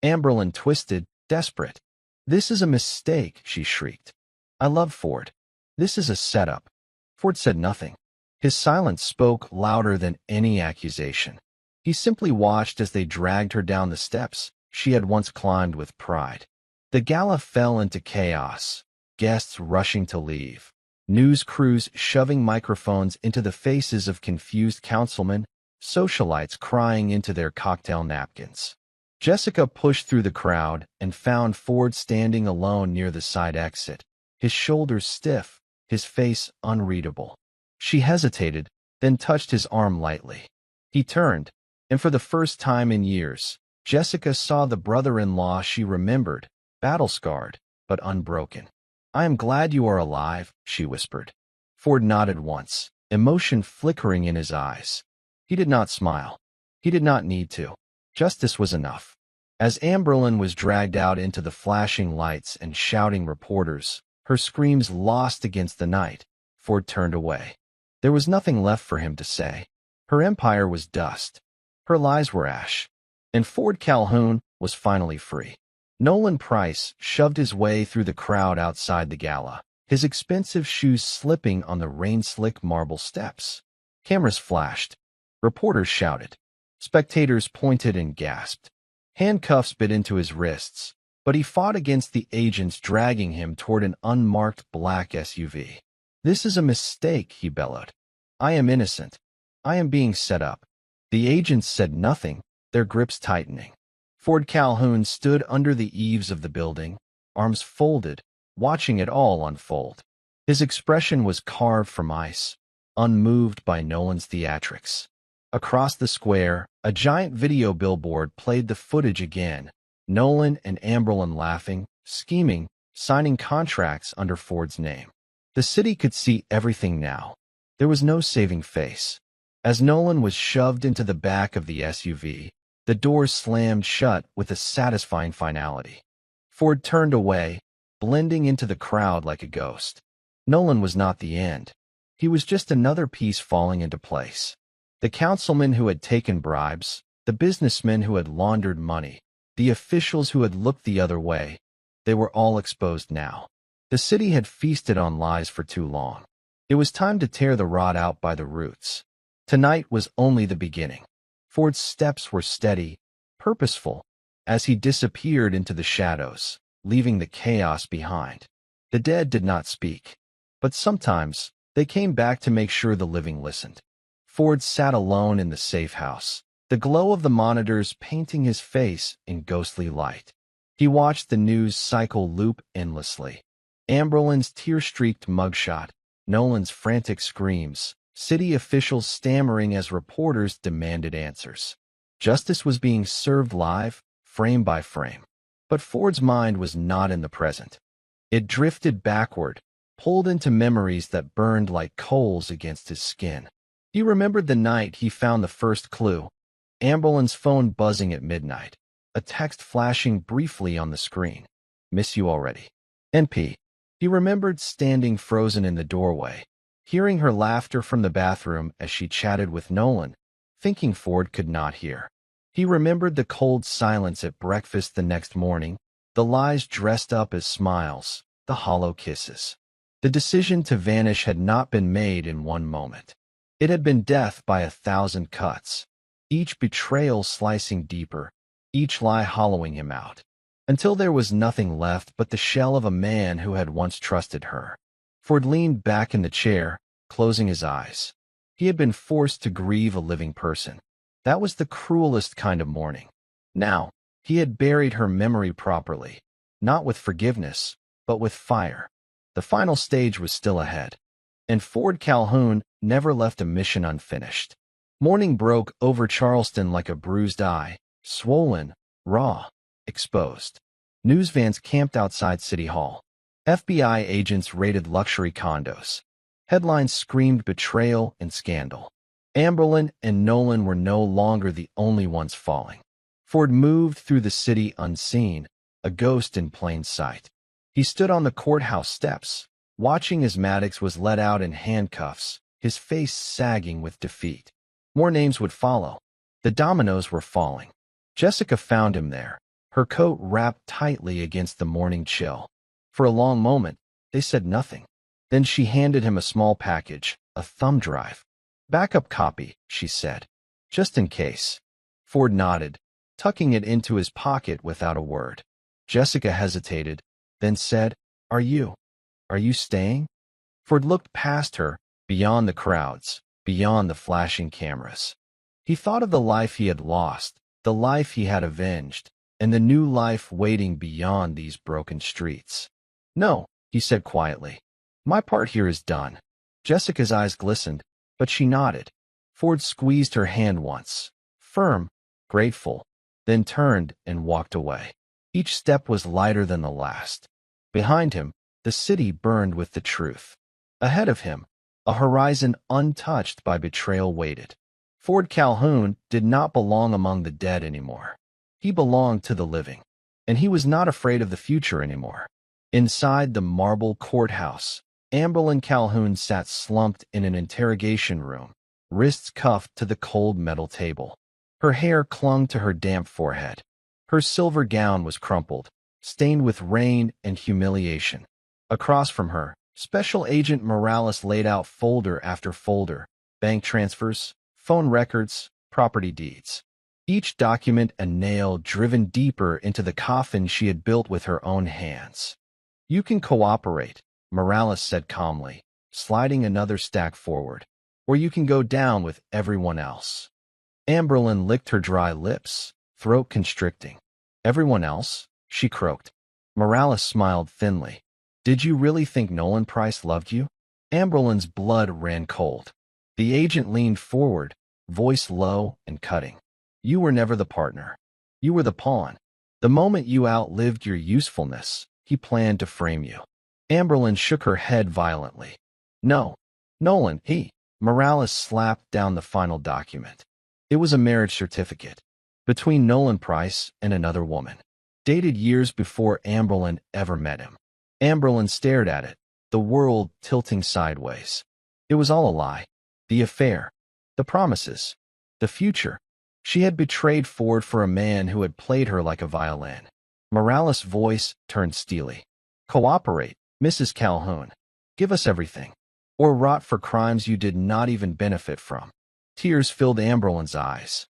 Amberlyn twisted, desperate. "This is a mistake," she shrieked. "I love Ford. This is a setup." Ford said nothing. His silence spoke louder than any accusation. He simply watched as they dragged her down the steps she had once climbed with pride. The gala fell into chaos, guests rushing to leave, news crews shoving microphones into the faces of confused councilmen, socialites crying into their cocktail napkins. Jessica pushed through the crowd and found Ford standing alone near the side exit, his shoulders stiff, his face unreadable. She hesitated, then touched his arm lightly. He turned, and for the first time in years, Jessica saw the brother-in-law she remembered, battle-scarred, but unbroken. "I am glad you are alive," she whispered. Ford nodded once, emotion flickering in his eyes. He did not smile. He did not need to. Justice was enough. As Amberlyn was dragged out into the flashing lights and shouting reporters, her screams lost against the night, Ford turned away. There was nothing left for him to say. Her empire was dust. Her lies were ash. And Ford Calhoun was finally free. Nolan Price shoved his way through the crowd outside the gala, his expensive shoes slipping on the rain-slick marble steps. Cameras flashed. Reporters shouted. Spectators pointed and gasped. Handcuffs bit into his wrists, but he fought against the agents dragging him toward an unmarked black SUV. "This is a mistake," he bellowed. "I am innocent. I am being set up." The agents said nothing, their grips tightening. Ford Calhoun stood under the eaves of the building, arms folded, watching it all unfold. His expression was carved from ice, unmoved by Nolan's theatrics. Across the square, a giant video billboard played the footage again, Nolan and Amberlyn laughing, scheming, signing contracts under Ford's name. The city could see everything now. There was no saving face. As Nolan was shoved into the back of the SUV, the doors slammed shut with a satisfying finality. Ford turned away, blending into the crowd like a ghost. Nolan was not the end. He was just another piece falling into place. The councilmen who had taken bribes, the businessmen who had laundered money, the officials who had looked the other way, they were all exposed now. The city had feasted on lies for too long. It was time to tear the rot out by the roots. Tonight was only the beginning. Ford's steps were steady, purposeful, as he disappeared into the shadows, leaving the chaos behind. The dead did not speak, but sometimes they came back to make sure the living listened. Ford sat alone in the safe house, the glow of the monitors painting his face in ghostly light. He watched the news cycle loop endlessly. Amberlyn's tear-streaked mugshot, Nolan's frantic screams, city officials stammering as reporters demanded answers. Justice was being served live, frame by frame. But Ford's mind was not in the present. It drifted backward, pulled into memories that burned like coals against his skin. He remembered the night he found the first clue, Amberlyn's phone buzzing at midnight, a text flashing briefly on the screen. "Miss you already. NP." He remembered standing frozen in the doorway, hearing her laughter from the bathroom as she chatted with Nolan, thinking Ford could not hear. He remembered the cold silence at breakfast the next morning, the lies dressed up as smiles, the hollow kisses. The decision to vanish had not been made in one moment. It had been death by 1,000 cuts, each betrayal slicing deeper, each lie hollowing him out, until there was nothing left but the shell of a man who had once trusted her. Ford leaned back in the chair, closing his eyes. He had been forced to grieve a living person. That was the cruelest kind of mourning. Now, he had buried her memory properly, not with forgiveness, but with fire. The final stage was still ahead, and Ford Calhoun never left a mission unfinished. Morning broke over Charleston like a bruised eye, swollen, raw, exposed. News vans camped outside City Hall. FBI agents raided luxury condos. Headlines screamed betrayal and scandal. Amberlyn and Nolan were no longer the only ones falling. Ford moved through the city unseen, a ghost in plain sight. He stood on the courthouse steps, watching as Maddox was let out in handcuffs, his face sagging with defeat. More names would follow. The dominoes were falling. Jessica found him there, her coat wrapped tightly against the morning chill. For a long moment, they said nothing. Then she handed him a small package, a thumb drive. "Backup copy," she said. "Just in case." Ford nodded, tucking it into his pocket without a word. Jessica hesitated, then said, Are you staying?" Ford looked past her, beyond the crowds, beyond the flashing cameras. He thought of the life he had lost, the life he had avenged, and the new life waiting beyond these broken streets. "No," he said quietly. "My part here is done." Jessica's eyes glistened, but she nodded. Ford squeezed her hand once, firm, grateful, then turned and walked away. Each step was lighter than the last. Behind him, the city burned with the truth. Ahead of him, a horizon untouched by betrayal waited. Ford Calhoun did not belong among the dead anymore. He belonged to the living, and he was not afraid of the future anymore. Inside the marble courthouse, Amberlyn Calhoun sat slumped in an interrogation room, wrists cuffed to the cold metal table. Her hair clung to her damp forehead. Her silver gown was crumpled, stained with rain and humiliation. Across from her, Special Agent Morales laid out folder after folder, bank transfers, phone records, property deeds. Each document a nail driven deeper into the coffin she had built with her own hands. "You can cooperate," Morales said calmly, sliding another stack forward, "or you can go down with everyone else." Amberlyn licked her dry lips, throat constricting. "Everyone else?" she croaked. Morales smiled thinly. "Did you really think Nolan Price loved you?" Amberlyn's blood ran cold. The agent leaned forward, voice low and cutting. "You were never the partner. You were the pawn. The moment you outlived your usefulness, he planned to frame you." Amberlyn shook her head violently. "No, Nolan, he." Morales slapped down the final document. It was a marriage certificate between Nolan Price and another woman, dated years before Amberlyn ever met him. Amberlyn stared at it, the world tilting sideways. It was all a lie. The affair, the promises, the future. She had betrayed Ford for a man who had played her like a violin. Morales' voice turned steely. "Cooperate, Mrs. Calhoun. Give us everything, or rot for crimes you did not even benefit from." Tears filled Amberlyn's eyes.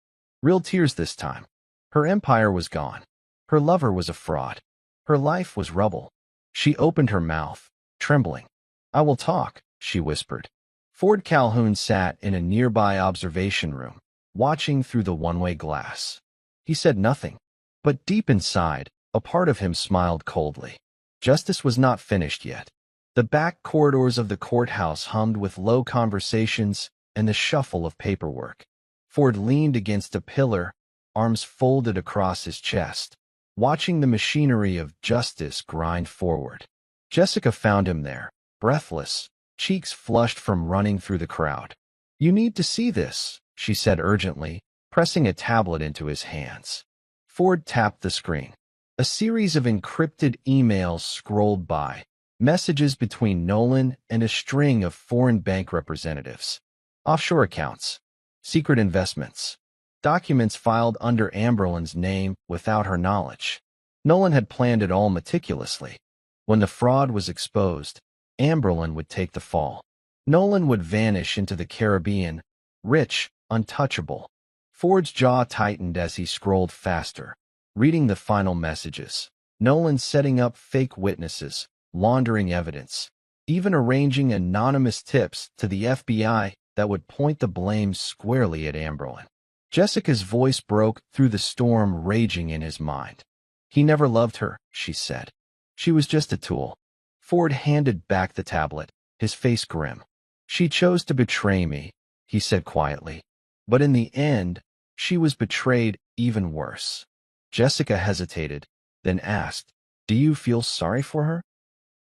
Real tears this time. Her empire was gone. Her lover was a fraud. Her life was rubble. She opened her mouth, trembling. "I will talk," she whispered. Ford Calhoun sat in a nearby observation room, watching through the one-way glass. He said nothing, but deep inside, a part of him smiled coldly. Justice was not finished yet. The back corridors of the courthouse hummed with low conversations and the shuffle of paperwork. Ford leaned against a pillar, arms folded across his chest, watching the machinery of justice grind forward. Jessica found him there, breathless, cheeks flushed from running through the crowd. "You need to see this," she said urgently, pressing a tablet into his hands. Ford tapped the screen. A series of encrypted emails scrolled by, messages between Nolan and a string of foreign bank representatives. Offshore accounts, secret investments, documents filed under Amberlyn's name without her knowledge. Nolan had planned it all meticulously. When the fraud was exposed, Amberlyn would take the fall. Nolan would vanish into the Caribbean, rich, untouchable. Ford's jaw tightened as he scrolled faster, reading the final messages. Nolan setting up fake witnesses, laundering evidence, even arranging anonymous tips to the FBI that would point the blame squarely at Amberlyn. Jessica's voice broke through the storm raging in his mind. "He never loved her," she said. "She was just a tool." Ford handed back the tablet, his face grim. "She chose to betray me," he said quietly. "But in the end, she was betrayed even worse." Jessica hesitated, then asked, "Do you feel sorry for her?"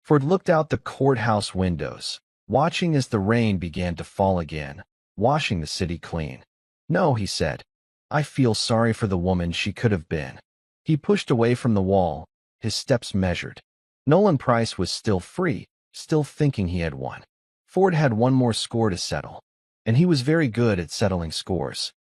Ford looked out the courthouse windows, watching as the rain began to fall again, washing the city clean. "No," he said. "I feel sorry for the woman she could have been." He pushed away from the wall, his steps measured. Nolan Price was still free, still thinking he had won. Ford had one more score to settle, and he was very good at settling scores.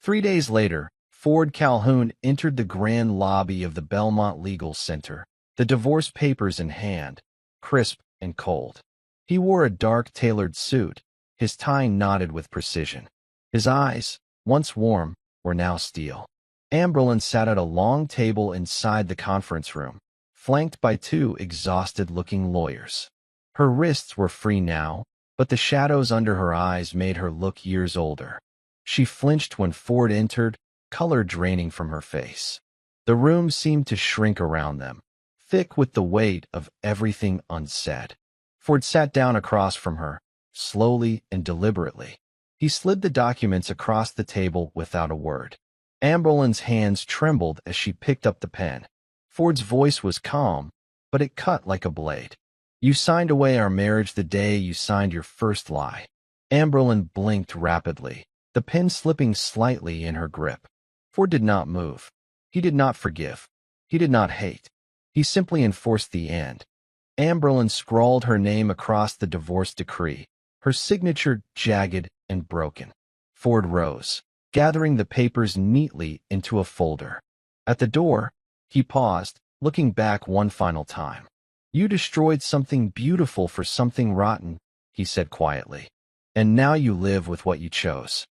3 days later, Ford Calhoun entered the grand lobby of the Belmont Legal Center, the divorce papers in hand, crisp and cold. He wore a dark tailored suit, his tie knotted with precision. His eyes, once warm, were now steel. Amberlyn sat at a long table inside the conference room, flanked by 2 exhausted-looking lawyers. Her wrists were free now, but the shadows under her eyes made her look years older. She flinched when Ford entered, color draining from her face. The room seemed to shrink around them, thick with the weight of everything unsaid. Ford sat down across from her, slowly and deliberately. He slid the documents across the table without a word. Amberlynn's hands trembled as she picked up the pen. Ford's voice was calm, but it cut like a blade. "You signed away our marriage the day you signed your first lie." Amberlynn blinked rapidly, the pen slipping slightly in her grip. Ford did not move. He did not forgive. He did not hate. He simply enforced the end. Amberlynn scrawled her name across the divorce decree, her signature jagged and broken. Ford rose, gathering the papers neatly into a folder. At the door, he paused, looking back one final time. "You destroyed something beautiful for something rotten," he said quietly. "And now you live with what you chose."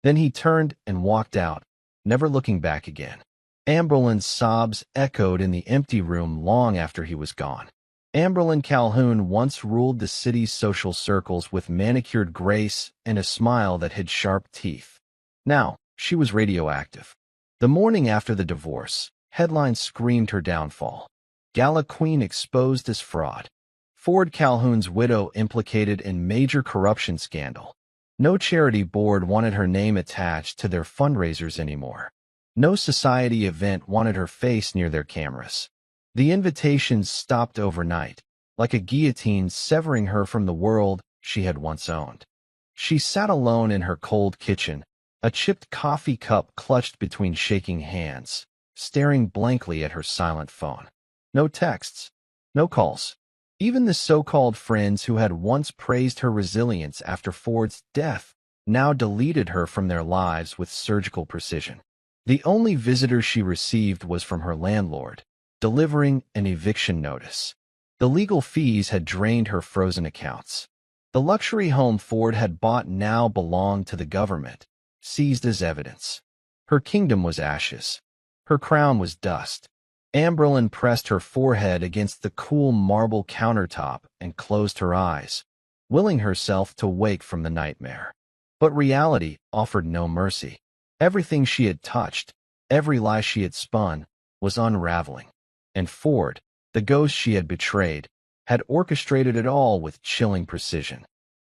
Then he turned and walked out, never looking back again. Amberlynn's sobs echoed in the empty room long after he was gone. Amberlynn Calhoun once ruled the city's social circles with manicured grace and a smile that hid sharp teeth. Now, she was radioactive. The morning after the divorce, headlines screamed her downfall. Gala Queen exposed as fraud. Ford Calhoun's widow implicated in major corruption scandal. No charity board wanted her name attached to their fundraisers anymore. No society event wanted her face near their cameras. The invitations stopped overnight, like a guillotine severing her from the world she had once owned. She sat alone in her cold kitchen, a chipped coffee cup clutched between shaking hands, staring blankly at her silent phone. No texts, no calls. Even the so-called friends who had once praised her resilience after Ford's death now deleted her from their lives with surgical precision. The only visitor she received was from her landlord, delivering an eviction notice. The legal fees had drained her frozen accounts. The luxury home Ford had bought now belonged to the government, seized as evidence. Her kingdom was ashes. Her crown was dust. Amberlynn pressed her forehead against the cool marble countertop and closed her eyes, willing herself to wake from the nightmare. But reality offered no mercy. Everything she had touched, every lie she had spun, was unraveling. And Ford, the ghost she had betrayed, had orchestrated it all with chilling precision.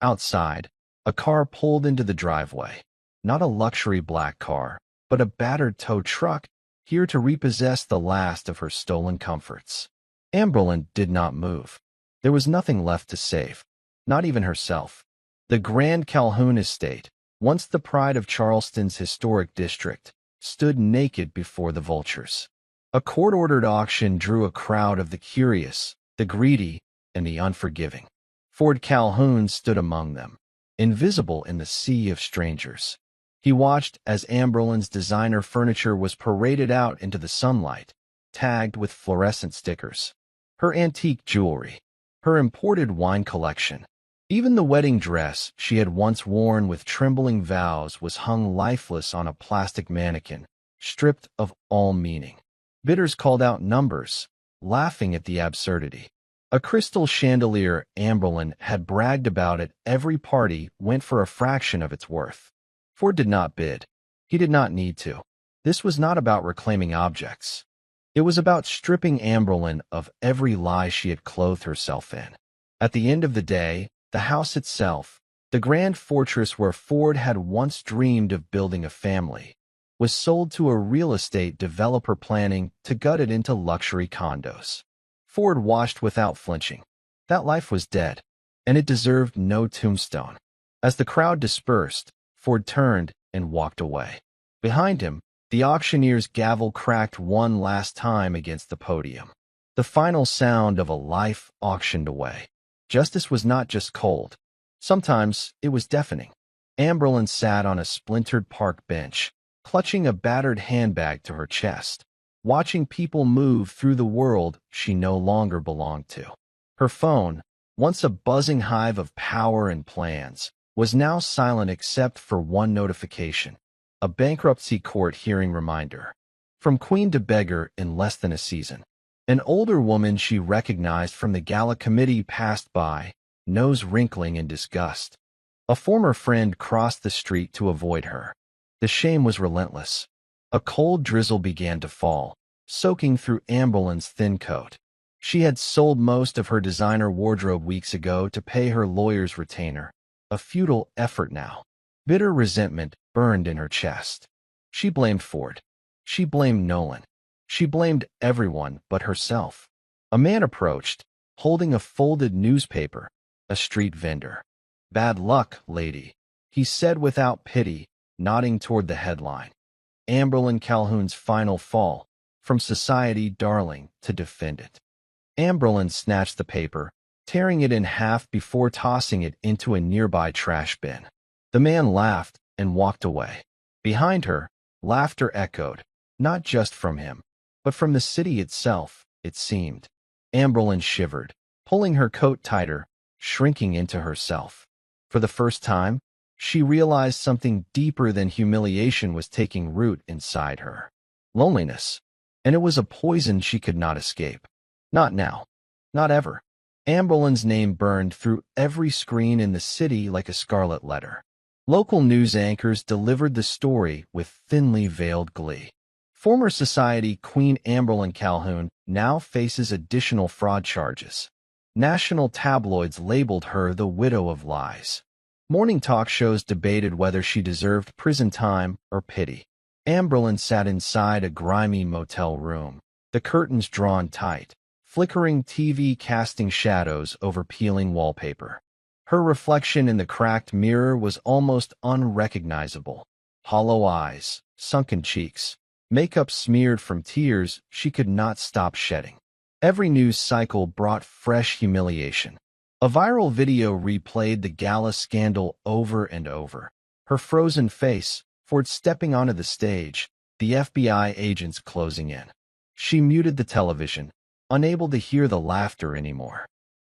Outside, a car pulled into the driveway. Not a luxury black car, but a battered tow truck, here to repossess the last of her stolen comforts. Amberlynn did not move. There was nothing left to save, not even herself. The Grand Calhoun estate, once the pride of Charleston's historic district, stood naked before the vultures. A court-ordered auction drew a crowd of the curious, the greedy, and the unforgiving. Ford Calhoun stood among them, invisible in the sea of strangers. He watched as Amberlynn's designer furniture was paraded out into the sunlight, tagged with fluorescent stickers. Her antique jewelry, her imported wine collection, even the wedding dress she had once worn with trembling vows was hung lifeless on a plastic mannequin, stripped of all meaning. Bidders called out numbers, laughing at the absurdity. A crystal chandelier Amberlynn had bragged about at every party went for a fraction of its worth. Ford did not bid. He did not need to. This was not about reclaiming objects. It was about stripping Amberlynn of every lie she had clothed herself in. At the end of the day, the house itself, the grand fortress where Ford had once dreamed of building a family, was sold to a real estate developer planning to gut it into luxury condos. Ford watched without flinching. That life was dead, and it deserved no tombstone. As the crowd dispersed, Ford turned and walked away. Behind him, the auctioneer's gavel cracked one last time against the podium. The final sound of a life auctioned away. Justice was not just cold. Sometimes it was deafening. Amberlynn sat on a splintered park bench, clutching a battered handbag to her chest, watching people move through the world she no longer belonged to. Her phone, once a buzzing hive of power and plans, was now silent except for one notification, a bankruptcy court hearing reminder. From queen to beggar in less than a season. An older woman she recognized from the gala committee passed by, nose wrinkling in disgust. A former friend crossed the street to avoid her. The shame was relentless. A cold drizzle began to fall, soaking through Amberlin's thin coat. She had sold most of her designer wardrobe weeks ago to pay her lawyer's retainer, a futile effort now. Bitter resentment burned in her chest. She blamed Ford. She blamed Nolan. She blamed everyone but herself. A man approached, holding a folded newspaper, a street vendor. "Bad luck, lady," he said without pity, nodding toward the headline. Amberlin Calhoun's final fall, from society darling to defendant. Amberlin snatched the paper, tearing it in half before tossing it into a nearby trash bin. The man laughed and walked away. Behind her, laughter echoed, not just from him, but from the city itself, it seemed. Amberlin shivered, pulling her coat tighter, shrinking into herself. For the first time, she realized something deeper than humiliation was taking root inside her. Loneliness. And it was a poison she could not escape. Not now. Not ever. Amberlin's name burned through every screen in the city like a scarlet letter. Local news anchors delivered the story with thinly veiled glee. Former society queen Amberlin Calhoun now faces additional fraud charges. National tabloids labeled her the widow of lies. Morning talk shows debated whether she deserved prison time or pity. Amberlin sat inside a grimy motel room, the curtains drawn tight, flickering TV casting shadows over peeling wallpaper. Her reflection in the cracked mirror was almost unrecognizable. Hollow eyes, sunken cheeks, makeup smeared from tears she could not stop shedding. Every news cycle brought fresh humiliation. A viral video replayed the gala scandal over and over. Her frozen face, Ford stepping onto the stage, the FBI agents closing in. She muted the television, unable to hear the laughter anymore.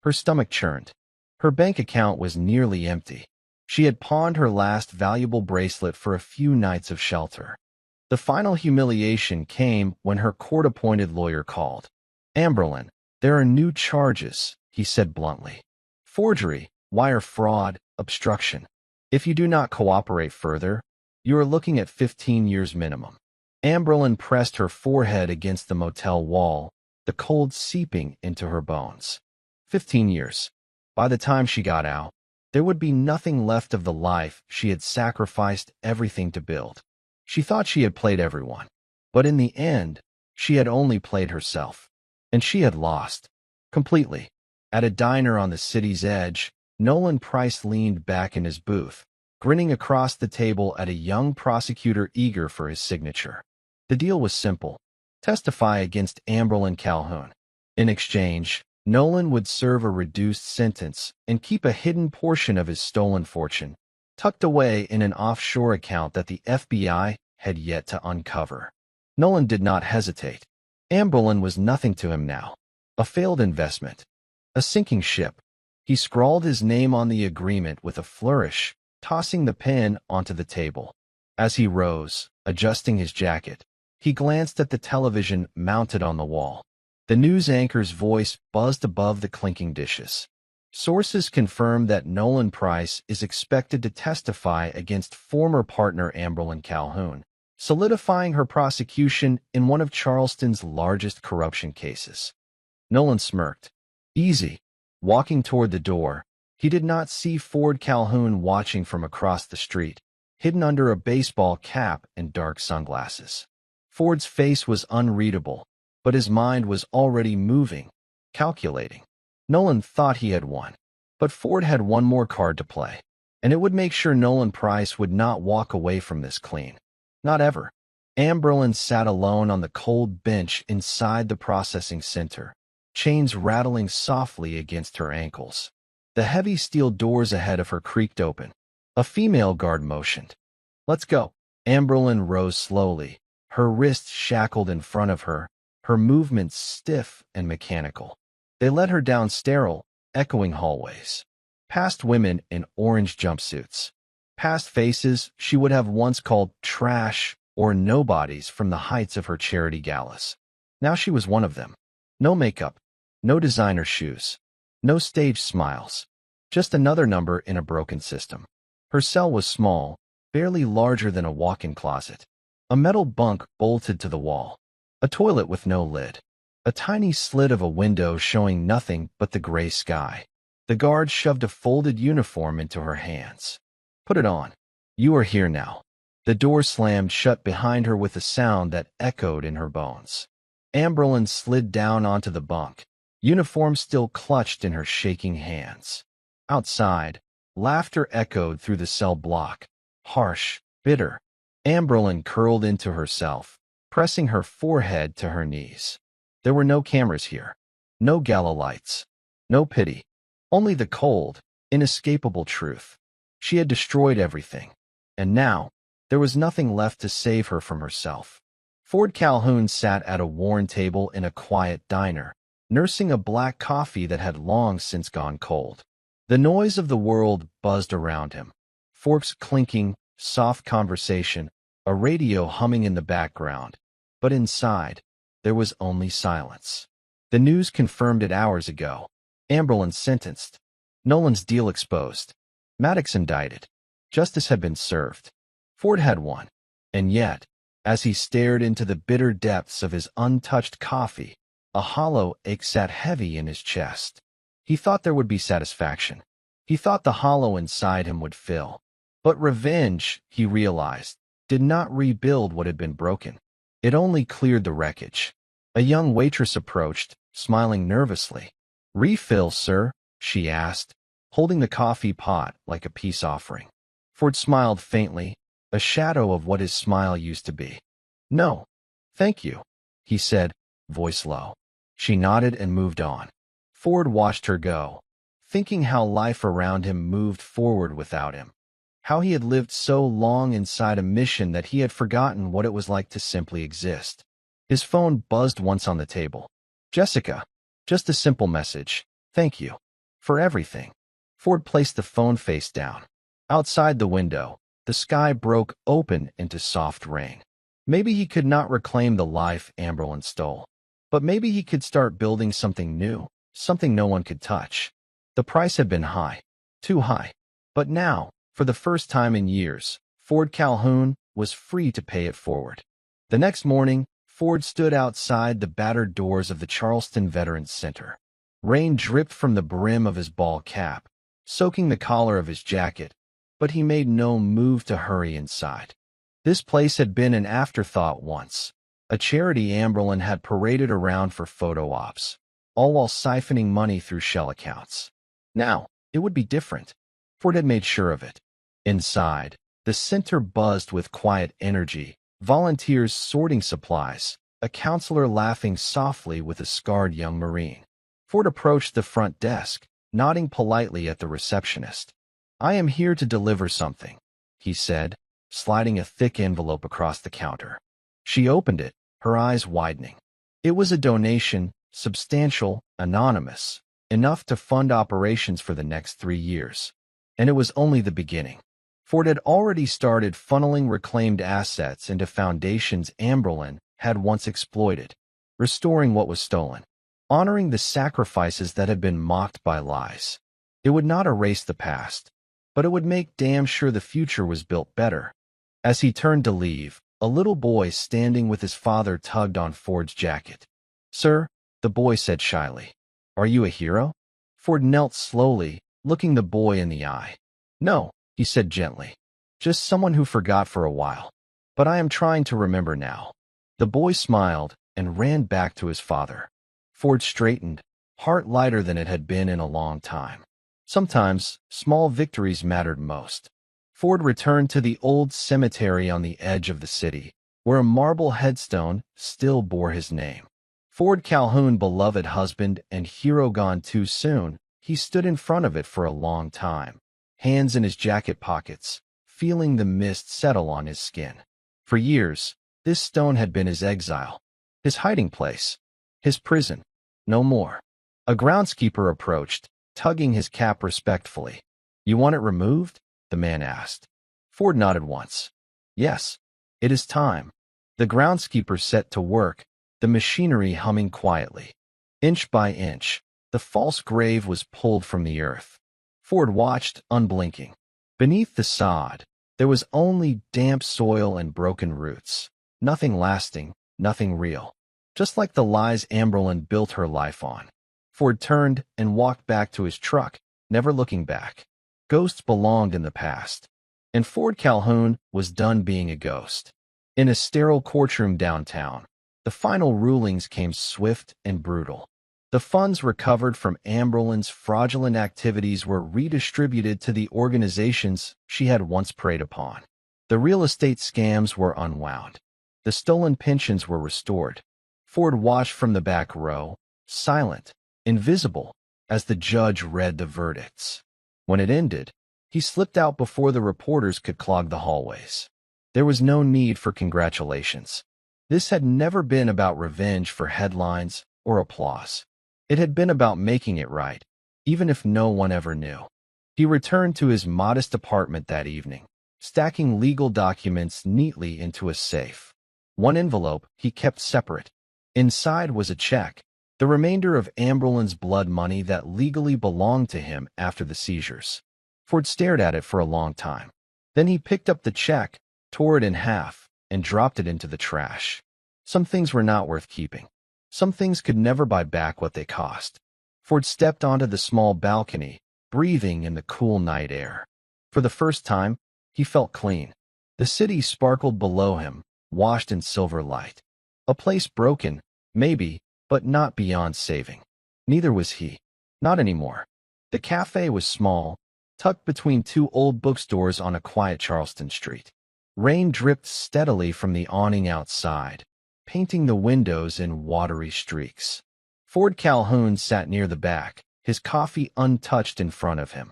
Her stomach churned. Her bank account was nearly empty. She had pawned her last valuable bracelet for a few nights of shelter. The final humiliation came when her court-appointed lawyer called. "Amberlin, there are new charges," he said bluntly. "Forgery, wire fraud, obstruction. If you do not cooperate further, you are looking at 15 years minimum." Amberlin pressed her forehead against the motel wall, the cold seeping into her bones. 15 years. By the time she got out, there would be nothing left of the life she had sacrificed everything to build. She thought she had played everyone, but in the end, she had only played herself. And she had lost. Completely. At a diner on the city's edge, Nolan Price leaned back in his booth, grinning across the table at a young prosecutor eager for his signature. The deal was simple. Testify against Amberlin Calhoun. In exchange, Nolan would serve a reduced sentence and keep a hidden portion of his stolen fortune, tucked away in an offshore account that the FBI had yet to uncover. Nolan did not hesitate. Amberlin was nothing to him now. A failed investment. A sinking ship. He scrawled his name on the agreement with a flourish, tossing the pen onto the table. As he rose, adjusting his jacket, he glanced at the television mounted on the wall. The news anchor's voice buzzed above the clinking dishes. Sources confirmed that Nolan Price is expected to testify against former partner Amberlin Calhoun, solidifying her prosecution in one of Charleston's largest corruption cases. Nolan smirked. Easy. Walking toward the door, he did not see Ford Calhoun watching from across the street, hidden under a baseball cap and dark sunglasses. Ford's face was unreadable, but his mind was already moving, calculating. Nolan thought he had won, but Ford had one more card to play, and it would make sure Nolan Price would not walk away from this clean. Not ever. Amberlin sat alone on the cold bench inside the processing center, chains rattling softly against her ankles. The heavy steel doors ahead of her creaked open. A female guard motioned. "Let's go." Amberlin rose slowly, her wrists shackled in front of her, her movements stiff and mechanical. They led her down sterile, echoing hallways, past women in orange jumpsuits, past faces she would have once called trash or nobodies from the heights of her charity galas. Now she was one of them. No makeup, no designer shoes, no stage smiles, just another number in a broken system. Her cell was small, barely larger than a walk-in closet. A metal bunk bolted to the wall. A toilet with no lid. A tiny slit of a window showing nothing but the gray sky. The guard shoved a folded uniform into her hands. Put it on. You are here now. The door slammed shut behind her with a sound that echoed in her bones. Amberlyn slid down onto the bunk, uniform still clutched in her shaking hands. Outside, laughter echoed through the cell block, harsh, bitter. Amberlyn curled into herself, pressing her forehead to her knees. There were no cameras here, no gala lights, no pity, only the cold, inescapable truth. She had destroyed everything, and now there was nothing left to save her from herself. Ford Calhoun sat at a worn table in a quiet diner, nursing a black coffee that had long since gone cold. The noise of the world buzzed around him. Forks clinking, soft conversation, a radio humming in the background. But inside, there was only silence. The news confirmed it hours ago. Amberlyn sentenced. Nolan's deal exposed. Maddox indicted. Justice had been served. Ford had won. And yet, as he stared into the bitter depths of his untouched coffee, a hollow ache sat heavy in his chest. He thought there would be satisfaction. He thought the hollow inside him would fill. But revenge, he realized, did not rebuild what had been broken. It only cleared the wreckage. A young waitress approached, smiling nervously. "Refill, sir?" she asked, holding the coffee pot like a peace offering. Ford smiled faintly, a shadow of what his smile used to be. "No, thank you," he said, voice low. She nodded and moved on. Ford watched her go, thinking how life around him moved forward without him. How he had lived so long inside a mission that he had forgotten what it was like to simply exist. His phone buzzed once on the table. "Jessica." Just a simple message. "Thank you. For everything." Ford placed the phone face down. Outside the window, the sky broke open into soft rain. Maybe he could not reclaim the life Amberlyn stole. But maybe he could start building something new, something no one could touch. The price had been high. Too high. But now, for the first time in years, Ford Calhoun was free to pay it forward. The next morning, Ford stood outside the battered doors of the Charleston Veterans Center. Rain dripped from the brim of his ball cap, soaking the collar of his jacket, but he made no move to hurry inside. This place had been an afterthought once, a charity Amberlyn had paraded around for photo ops, all while siphoning money through shell accounts. Now, it would be different. Ford had made sure of it. Inside, the center buzzed with quiet energy, volunteers sorting supplies, a counselor laughing softly with a scarred young Marine. Ford approached the front desk, nodding politely at the receptionist. "I am here to deliver something," he said, sliding a thick envelope across the counter. She opened it, her eyes widening. It was a donation, substantial, anonymous, enough to fund operations for the next 3 years. And it was only the beginning. Ford had already started funneling reclaimed assets into foundations Amberlyn had once exploited, restoring what was stolen, honoring the sacrifices that had been mocked by lies. It would not erase the past, but it would make damn sure the future was built better. As he turned to leave, a little boy standing with his father tugged on Ford's jacket. "Sir," the boy said shyly, "are you a hero?" Ford knelt slowly, looking the boy in the eye. "No," he said gently, "just someone who forgot for a while. But I am trying to remember now." The boy smiled and ran back to his father. Ford straightened, heart lighter than it had been in a long time. Sometimes, small victories mattered most. Ford returned to the old cemetery on the edge of the city, where a marble headstone still bore his name. Ford Calhoun, beloved husband and hero gone too soon, he stood in front of it for a long time, hands in his jacket pockets, feeling the mist settle on his skin. For years, this stone had been his exile, his hiding place, his prison. No more. A groundskeeper approached, tugging his cap respectfully. "You want it removed?" the man asked. Ford nodded once. "Yes, it is time." The groundskeeper set to work, the machinery humming quietly. Inch by inch, the false grave was pulled from the earth. Ford watched, unblinking. Beneath the sod, there was only damp soil and broken roots. Nothing lasting, nothing real. Just like the lies Amberlin built her life on. Ford turned and walked back to his truck, never looking back. Ghosts belonged in the past. And Ford Calhoun was done being a ghost. In a sterile courtroom downtown, the final rulings came swift and brutal. The funds recovered from Amberlin's fraudulent activities were redistributed to the organizations she had once preyed upon. The real estate scams were unwound. The stolen pensions were restored. Ford watched from the back row, silent, invisible, as the judge read the verdicts. When it ended, he slipped out before the reporters could clog the hallways. There was no need for congratulations. This had never been about revenge for headlines or applause. It had been about making it right, even if no one ever knew. He returned to his modest apartment that evening, stacking legal documents neatly into a safe. One envelope he kept separate. Inside was a check, the remainder of Amberlin's blood money that legally belonged to him after the seizures. Ford stared at it for a long time. Then he picked up the check, tore it in half, and dropped it into the trash. Some things were not worth keeping. Some things could never buy back what they cost. Ford stepped onto the small balcony, breathing in the cool night air. For the first time, he felt clean. The city sparkled below him, washed in silver light. A place broken, maybe, but not beyond saving. Neither was he. Not anymore. The cafe was small, tucked between two old bookstores on a quiet Charleston street. Rain dripped steadily from the awning outside, painting the windows in watery streaks. Ford Calhoun sat near the back, his coffee untouched in front of him.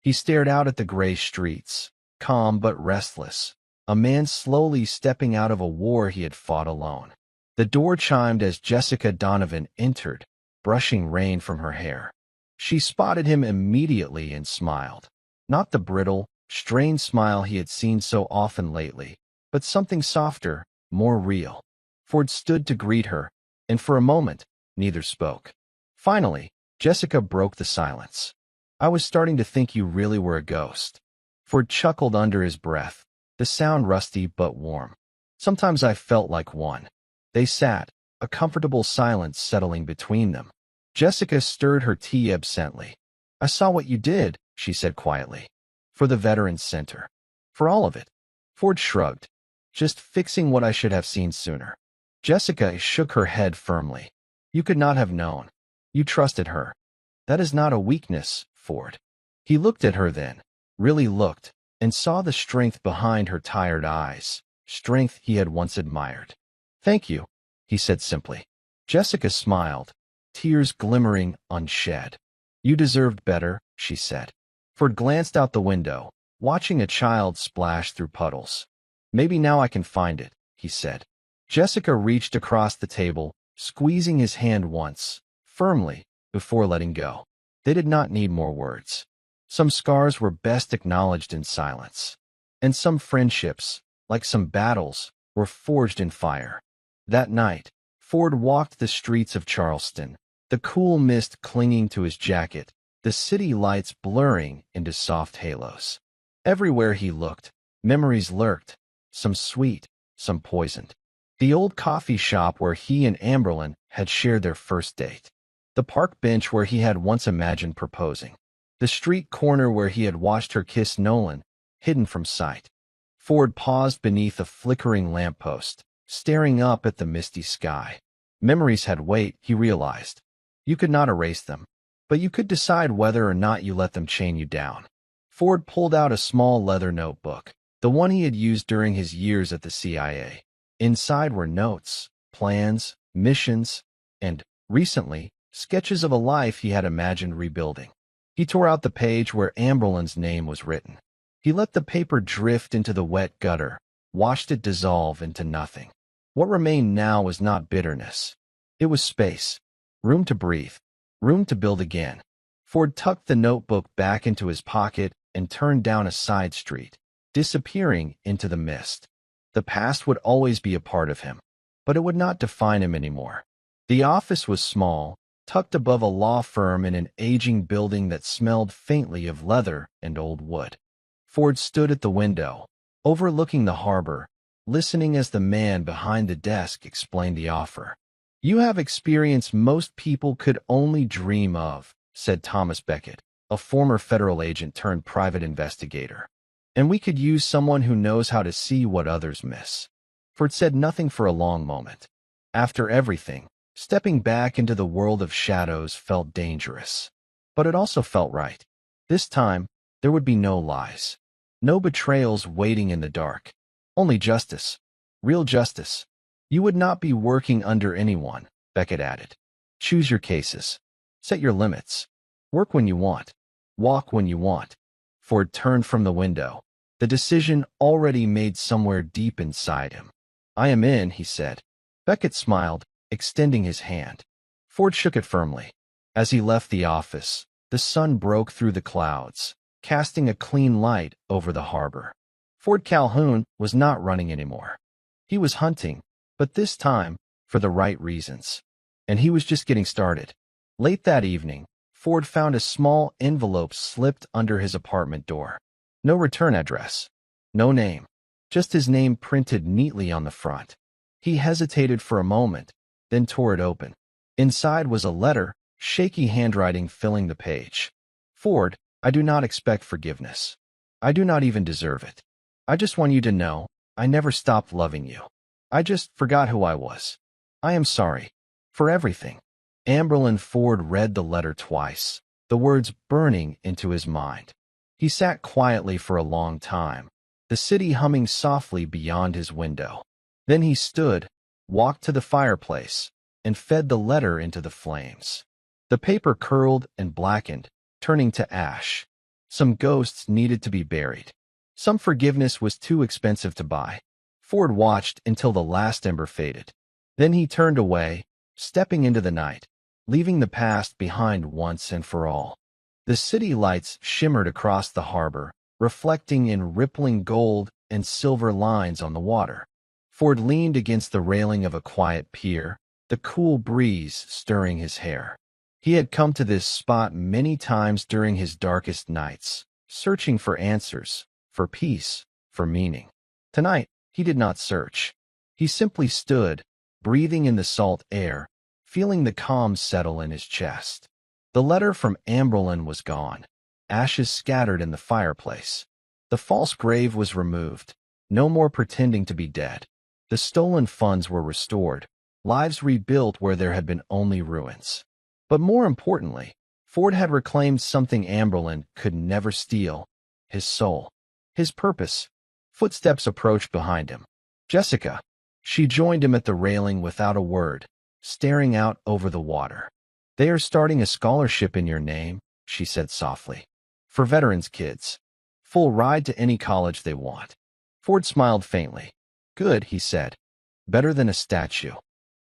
He stared out at the gray streets, calm but restless, a man slowly stepping out of a war he had fought alone. The door chimed as Jessica Donovan entered, brushing rain from her hair. She spotted him immediately and smiled. Not the brittle, strained smile he had seen so often lately, but something softer, more real. Ford stood to greet her, and for a moment, neither spoke. Finally, Jessica broke the silence. "I was starting to think you really were a ghost." Ford chuckled under his breath, the sound rusty but warm. "Sometimes I felt like one." They sat, a comfortable silence settling between them. Jessica stirred her tea absently. "I saw what you did," she said quietly. "For the Veterans Center. For all of it." Ford shrugged. "Just fixing what I should have seen sooner." Jessica shook her head firmly. "You could not have known. You trusted her. That is not a weakness, Ford." He looked at her then, really looked, and saw the strength behind her tired eyes, strength he had once admired. "Thank you," he said simply. Jessica smiled, tears glimmering unshed. "You deserved better," she said. Ford glanced out the window, watching a child splash through puddles. "Maybe now I can find it," he said. Jessica reached across the table, squeezing his hand once, firmly, before letting go. They did not need more words. Some scars were best acknowledged in silence. And some friendships, like some battles, were forged in fire. That night, Ford walked the streets of Charleston, the cool mist clinging to his jacket, the city lights blurring into soft halos. Everywhere he looked, memories lurked, some sweet, some poisoned. The old coffee shop where he and Amberlin had shared their first date. The park bench where he had once imagined proposing. The street corner where he had watched her kiss Nolan, hidden from sight. Ford paused beneath a flickering lamppost, staring up at the misty sky. Memories had weight, he realized. You could not erase them, but you could decide whether or not you let them chain you down. Ford pulled out a small leather notebook, the one he had used during his years at the CIA. Inside were notes, plans, missions, and, recently, sketches of a life he had imagined rebuilding. He tore out the page where Amberlin's name was written. He let the paper drift into the wet gutter, watched it dissolve into nothing. What remained now was not bitterness. It was space, room to breathe, room to build again. Ford tucked the notebook back into his pocket and turned down a side street, disappearing into the mist. The past would always be a part of him, but it would not define him anymore. The office was small, tucked above a law firm in an aging building that smelled faintly of leather and old wood. Ford stood at the window, overlooking the harbor, listening as the man behind the desk explained the offer. "You have experience most people could only dream of," said Thomas Beckett, a former federal agent turned private investigator. "And we could use someone who knows how to see what others miss." Ford said nothing for a long moment. After everything, stepping back into the world of shadows felt dangerous. But it also felt right. This time, there would be no lies. No betrayals waiting in the dark. Only justice. Real justice. "You would not be working under anyone," Beckett added. "Choose your cases. Set your limits. Work when you want. Walk when you want." Ford turned from the window, the decision already made somewhere deep inside him. "I am in," he said. Beckett smiled, extending his hand. Ford shook it firmly. As he left the office, the sun broke through the clouds, casting a clean light over the harbor. Ford Calhoun was not running anymore. He was hunting, but this time for the right reasons. And he was just getting started. Late that evening, Ford found a small envelope slipped under his apartment door. No return address. No name. Just his name printed neatly on the front. He hesitated for a moment, then tore it open. Inside was a letter, shaky handwriting filling the page. "Ford, I do not expect forgiveness. I do not even deserve it. I just want you to know, I never stopped loving you. I just forgot who I was. I am sorry. For everything." Amberlin Ford read the letter twice, the words burning into his mind. He sat quietly for a long time, the city humming softly beyond his window. Then he stood, walked to the fireplace, and fed the letter into the flames. The paper curled and blackened, turning to ash. Some ghosts needed to be buried. Some forgiveness was too expensive to buy. Ford watched until the last ember faded. Then he turned away, stepping into the night, leaving the past behind once and for all. The city lights shimmered across the harbor, reflecting in rippling gold and silver lines on the water. Ford leaned against the railing of a quiet pier, the cool breeze stirring his hair. He had come to this spot many times during his darkest nights, searching for answers, for peace, for meaning. Tonight, he did not search. He simply stood, breathing in the salt air, feeling the calm settle in his chest. The letter from Amberlin was gone. Ashes scattered in the fireplace. The false grave was removed. No more pretending to be dead. The stolen funds were restored. Lives rebuilt where there had been only ruins. But more importantly, Ford had reclaimed something Amberlin could never steal: his soul, his purpose. Footsteps approached behind him. Jessica. She joined him at the railing without a word, staring out over the water. "They are starting a scholarship in your name," she said softly. "For veterans' kids. Full ride to any college they want." Ford smiled faintly. "Good," he said. "Better than a statue."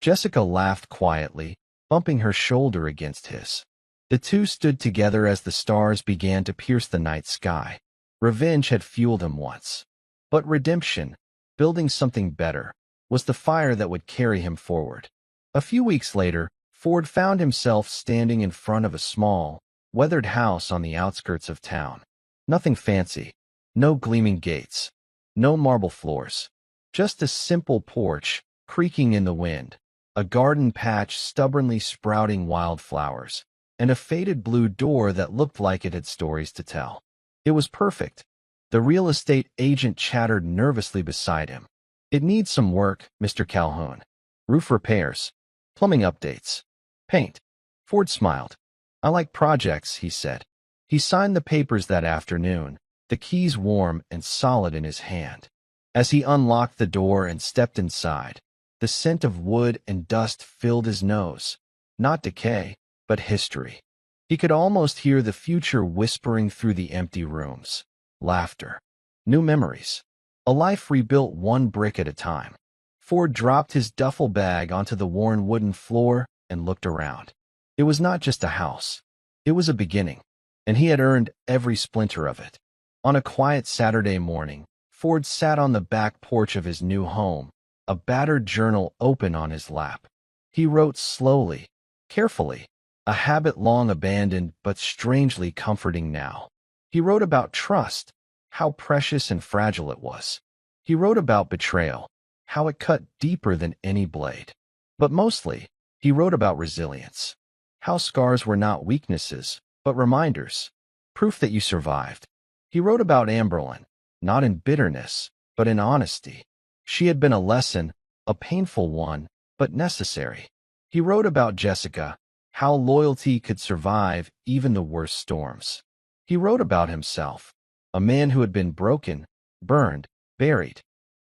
Jessica laughed quietly, bumping her shoulder against his. The two stood together as the stars began to pierce the night sky. Revenge had fueled him once. But redemption, building something better, was the fire that would carry him forward. A few weeks later, Ford found himself standing in front of a small, weathered house on the outskirts of town. Nothing fancy, no gleaming gates, no marble floors. Just a simple porch, creaking in the wind, a garden patch stubbornly sprouting wildflowers, and a faded blue door that looked like it had stories to tell. It was perfect. The real estate agent chattered nervously beside him. "It needs some work, Mr. Calhoun. Roof repairs, plumbing updates, paint." Ford smiled. "I like projects," he said. He signed the papers that afternoon, the keys warm and solid in his hand. As he unlocked the door and stepped inside, the scent of wood and dust filled his nose. Not decay, but history. He could almost hear the future whispering through the empty rooms. Laughter. New memories. A life rebuilt one brick at a time. Ford dropped his duffel bag onto the worn wooden floor and looked around. It was not just a house. It was a beginning, and he had earned every splinter of it. On a quiet Saturday morning, Ford sat on the back porch of his new home, a battered journal open on his lap. He wrote slowly, carefully, a habit long abandoned but strangely comforting now. He wrote about trust, how precious and fragile it was. He wrote about betrayal, how it cut deeper than any blade. But mostly, he wrote about resilience, how scars were not weaknesses, but reminders, proof that you survived. He wrote about Amberlyn, not in bitterness, but in honesty. She had been a lesson, a painful one, but necessary. He wrote about Jessica, how loyalty could survive even the worst storms. He wrote about himself, a man who had been broken, burned, buried,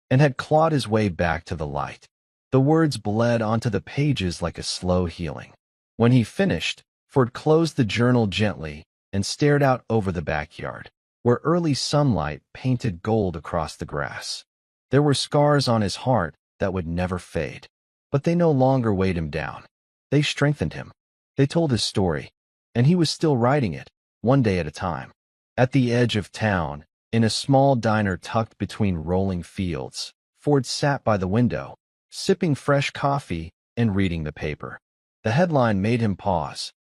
and had clawed his way back to the light. The words bled onto the pages like a slow healing. When he finished, Ford closed the journal gently and stared out over the backyard, where early sunlight painted gold across the grass. There were scars on his heart that would never fade, but they no longer weighed him down. They strengthened him. They told his story, and he was still writing it, one day at a time. At the edge of town, in a small diner tucked between rolling fields, Ford sat by the window, sipping fresh coffee and reading the paper. The headline made him pause.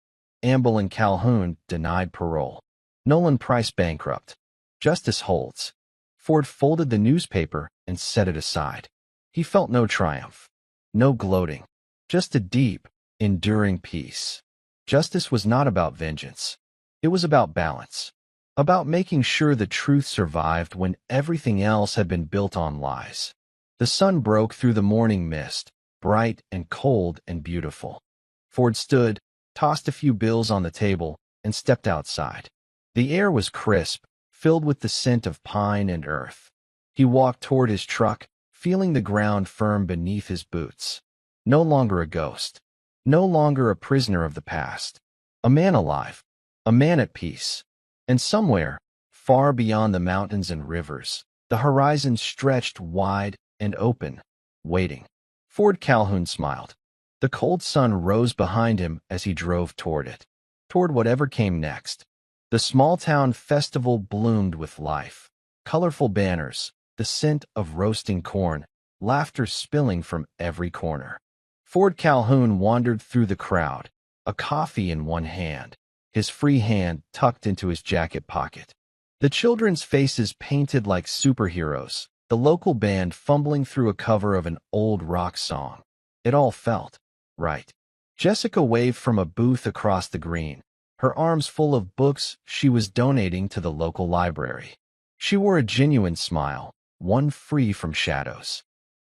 Amble and Calhoun denied parole. Nolan Price bankrupt. Justice holds. Ford folded the newspaper and set it aside. He felt no triumph, no gloating, just a deep, enduring peace. Justice was not about vengeance. It was about balance, about making sure the truth survived when everything else had been built on lies. The sun broke through the morning mist, bright and cold and beautiful. Ford stood, tossed a few bills on the table, and stepped outside. The air was crisp, filled with the scent of pine and earth. He walked toward his truck, feeling the ground firm beneath his boots. No longer a ghost. No longer a prisoner of the past. A man alive. A man at peace. And somewhere, far beyond the mountains and rivers, the horizon stretched wide and open, waiting. Ford Calhoun smiled. The cold sun rose behind him as he drove toward it, toward whatever came next. The small-town festival bloomed with life. Colorful banners, the scent of roasting corn, laughter spilling from every corner. Ford Calhoun wandered through the crowd, a coffee in one hand, his free hand tucked into his jacket pocket. The children's faces painted like superheroes, the local band fumbling through a cover of an old rock song. It all felt right. Jessica waved from a booth across the green, her arms full of books she was donating to the local library. She wore a genuine smile, one free from shadows.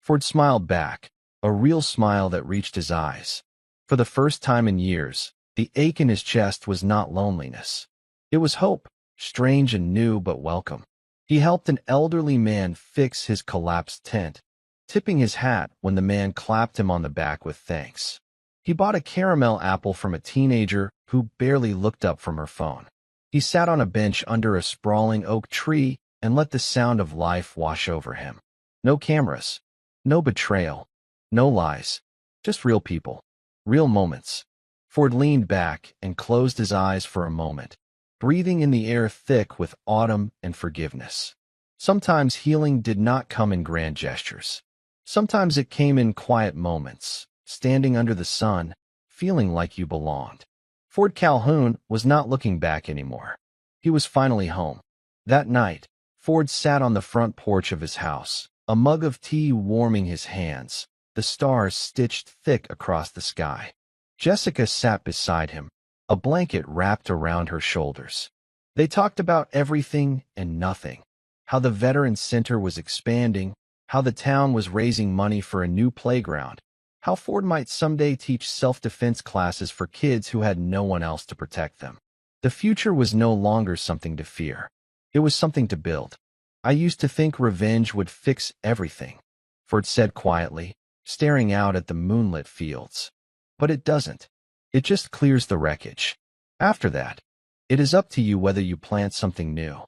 Ford smiled back, a real smile that reached his eyes. For the first time in years, the ache in his chest was not loneliness. It was hope, strange and new but welcome. He helped an elderly man fix his collapsed tent, tipping his hat when the man clapped him on the back with thanks. He bought a caramel apple from a teenager who barely looked up from her phone. He sat on a bench under a sprawling oak tree and let the sound of life wash over him. No cameras, no betrayal, no lies, just real people, real moments. Ford leaned back and closed his eyes for a moment, breathing in the air thick with autumn and forgiveness. Sometimes healing did not come in grand gestures. Sometimes it came in quiet moments, standing under the sun, feeling like you belonged. Ford Calhoun was not looking back anymore. He was finally home. That night, Ford sat on the front porch of his house, a mug of tea warming his hands, the stars stitched thick across the sky. Jessica sat beside him, a blanket wrapped around her shoulders. They talked about everything and nothing, how the veteran center was expanding, how the town was raising money for a new playground, how Ford might someday teach self-defense classes for kids who had no one else to protect them. The future was no longer something to fear. It was something to build. I used to think revenge would fix everything, Ford said quietly, staring out at the moonlit fields. But it doesn't. It just clears the wreckage. After that, it is up to you whether you plant something new.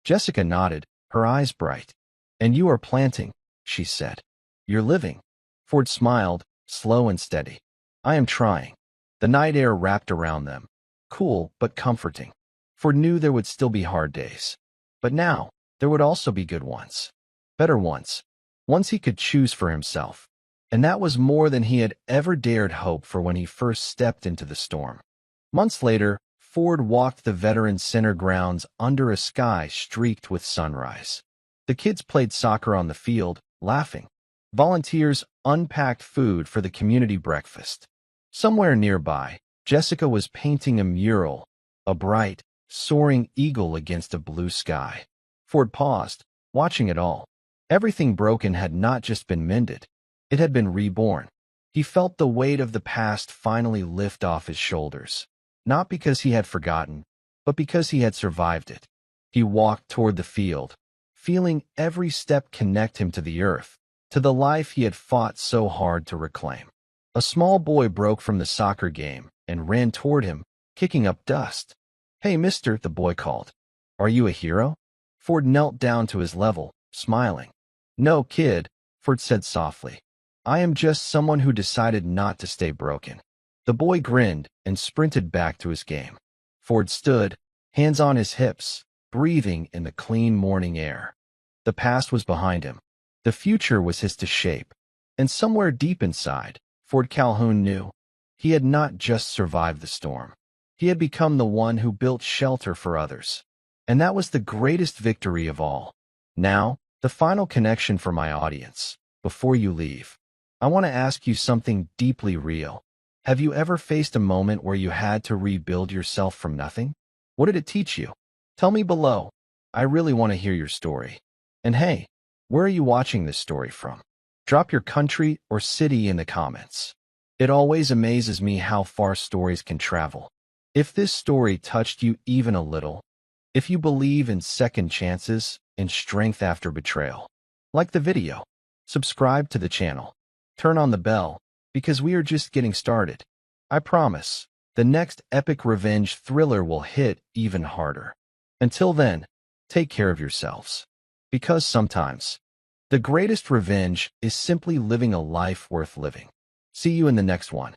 Jessica nodded, her eyes bright. And you are planting, she said. You're living. Ford smiled, slow and steady. I am trying. The night air wrapped around them, cool but comforting. Ford knew there would still be hard days. But now, there would also be good ones. Better ones. Ones he could choose for himself. And that was more than he had ever dared hope for when he first stepped into the storm. Months later, Ford walked the Veterans Center grounds under a sky streaked with sunrise. The kids played soccer on the field, laughing. Volunteers unpacked food for the community breakfast. Somewhere nearby, Jessica was painting a mural, a bright, soaring eagle against a blue sky. Ford paused, watching it all. Everything broken had not just been mended, it had been reborn. He felt the weight of the past finally lift off his shoulders, not because he had forgotten, but because he had survived it. He walked toward the field, feeling every step connect him to the earth, to the life he had fought so hard to reclaim. A small boy broke from the soccer game and ran toward him, kicking up dust. "Hey, mister," the boy called. "Are you a hero?" Ford knelt down to his level, smiling. "No, kid," Ford said softly. "I am just someone who decided not to stay broken." The boy grinned and sprinted back to his game. Ford stood, hands on his hips, breathing in the clean morning air. The past was behind him. The future was his to shape. And somewhere deep inside, Ford Calhoun knew he had not just survived the storm. He had become the one who built shelter for others. And that was the greatest victory of all. Now, the final connection for my audience. Before you leave, I want to ask you something deeply real. Have you ever faced a moment where you had to rebuild yourself from nothing? What did it teach you? Tell me below. I really want to hear your story. And hey, where are you watching this story from? Drop your country or city in the comments. It always amazes me how far stories can travel. If this story touched you even a little, if you believe in second chances and strength after betrayal, like the video, subscribe to the channel, turn on the bell, because we are just getting started. I promise, the next epic revenge thriller will hit even harder. Until then, take care of yourselves. Because sometimes, the greatest revenge is simply living a life worth living. See you in the next one.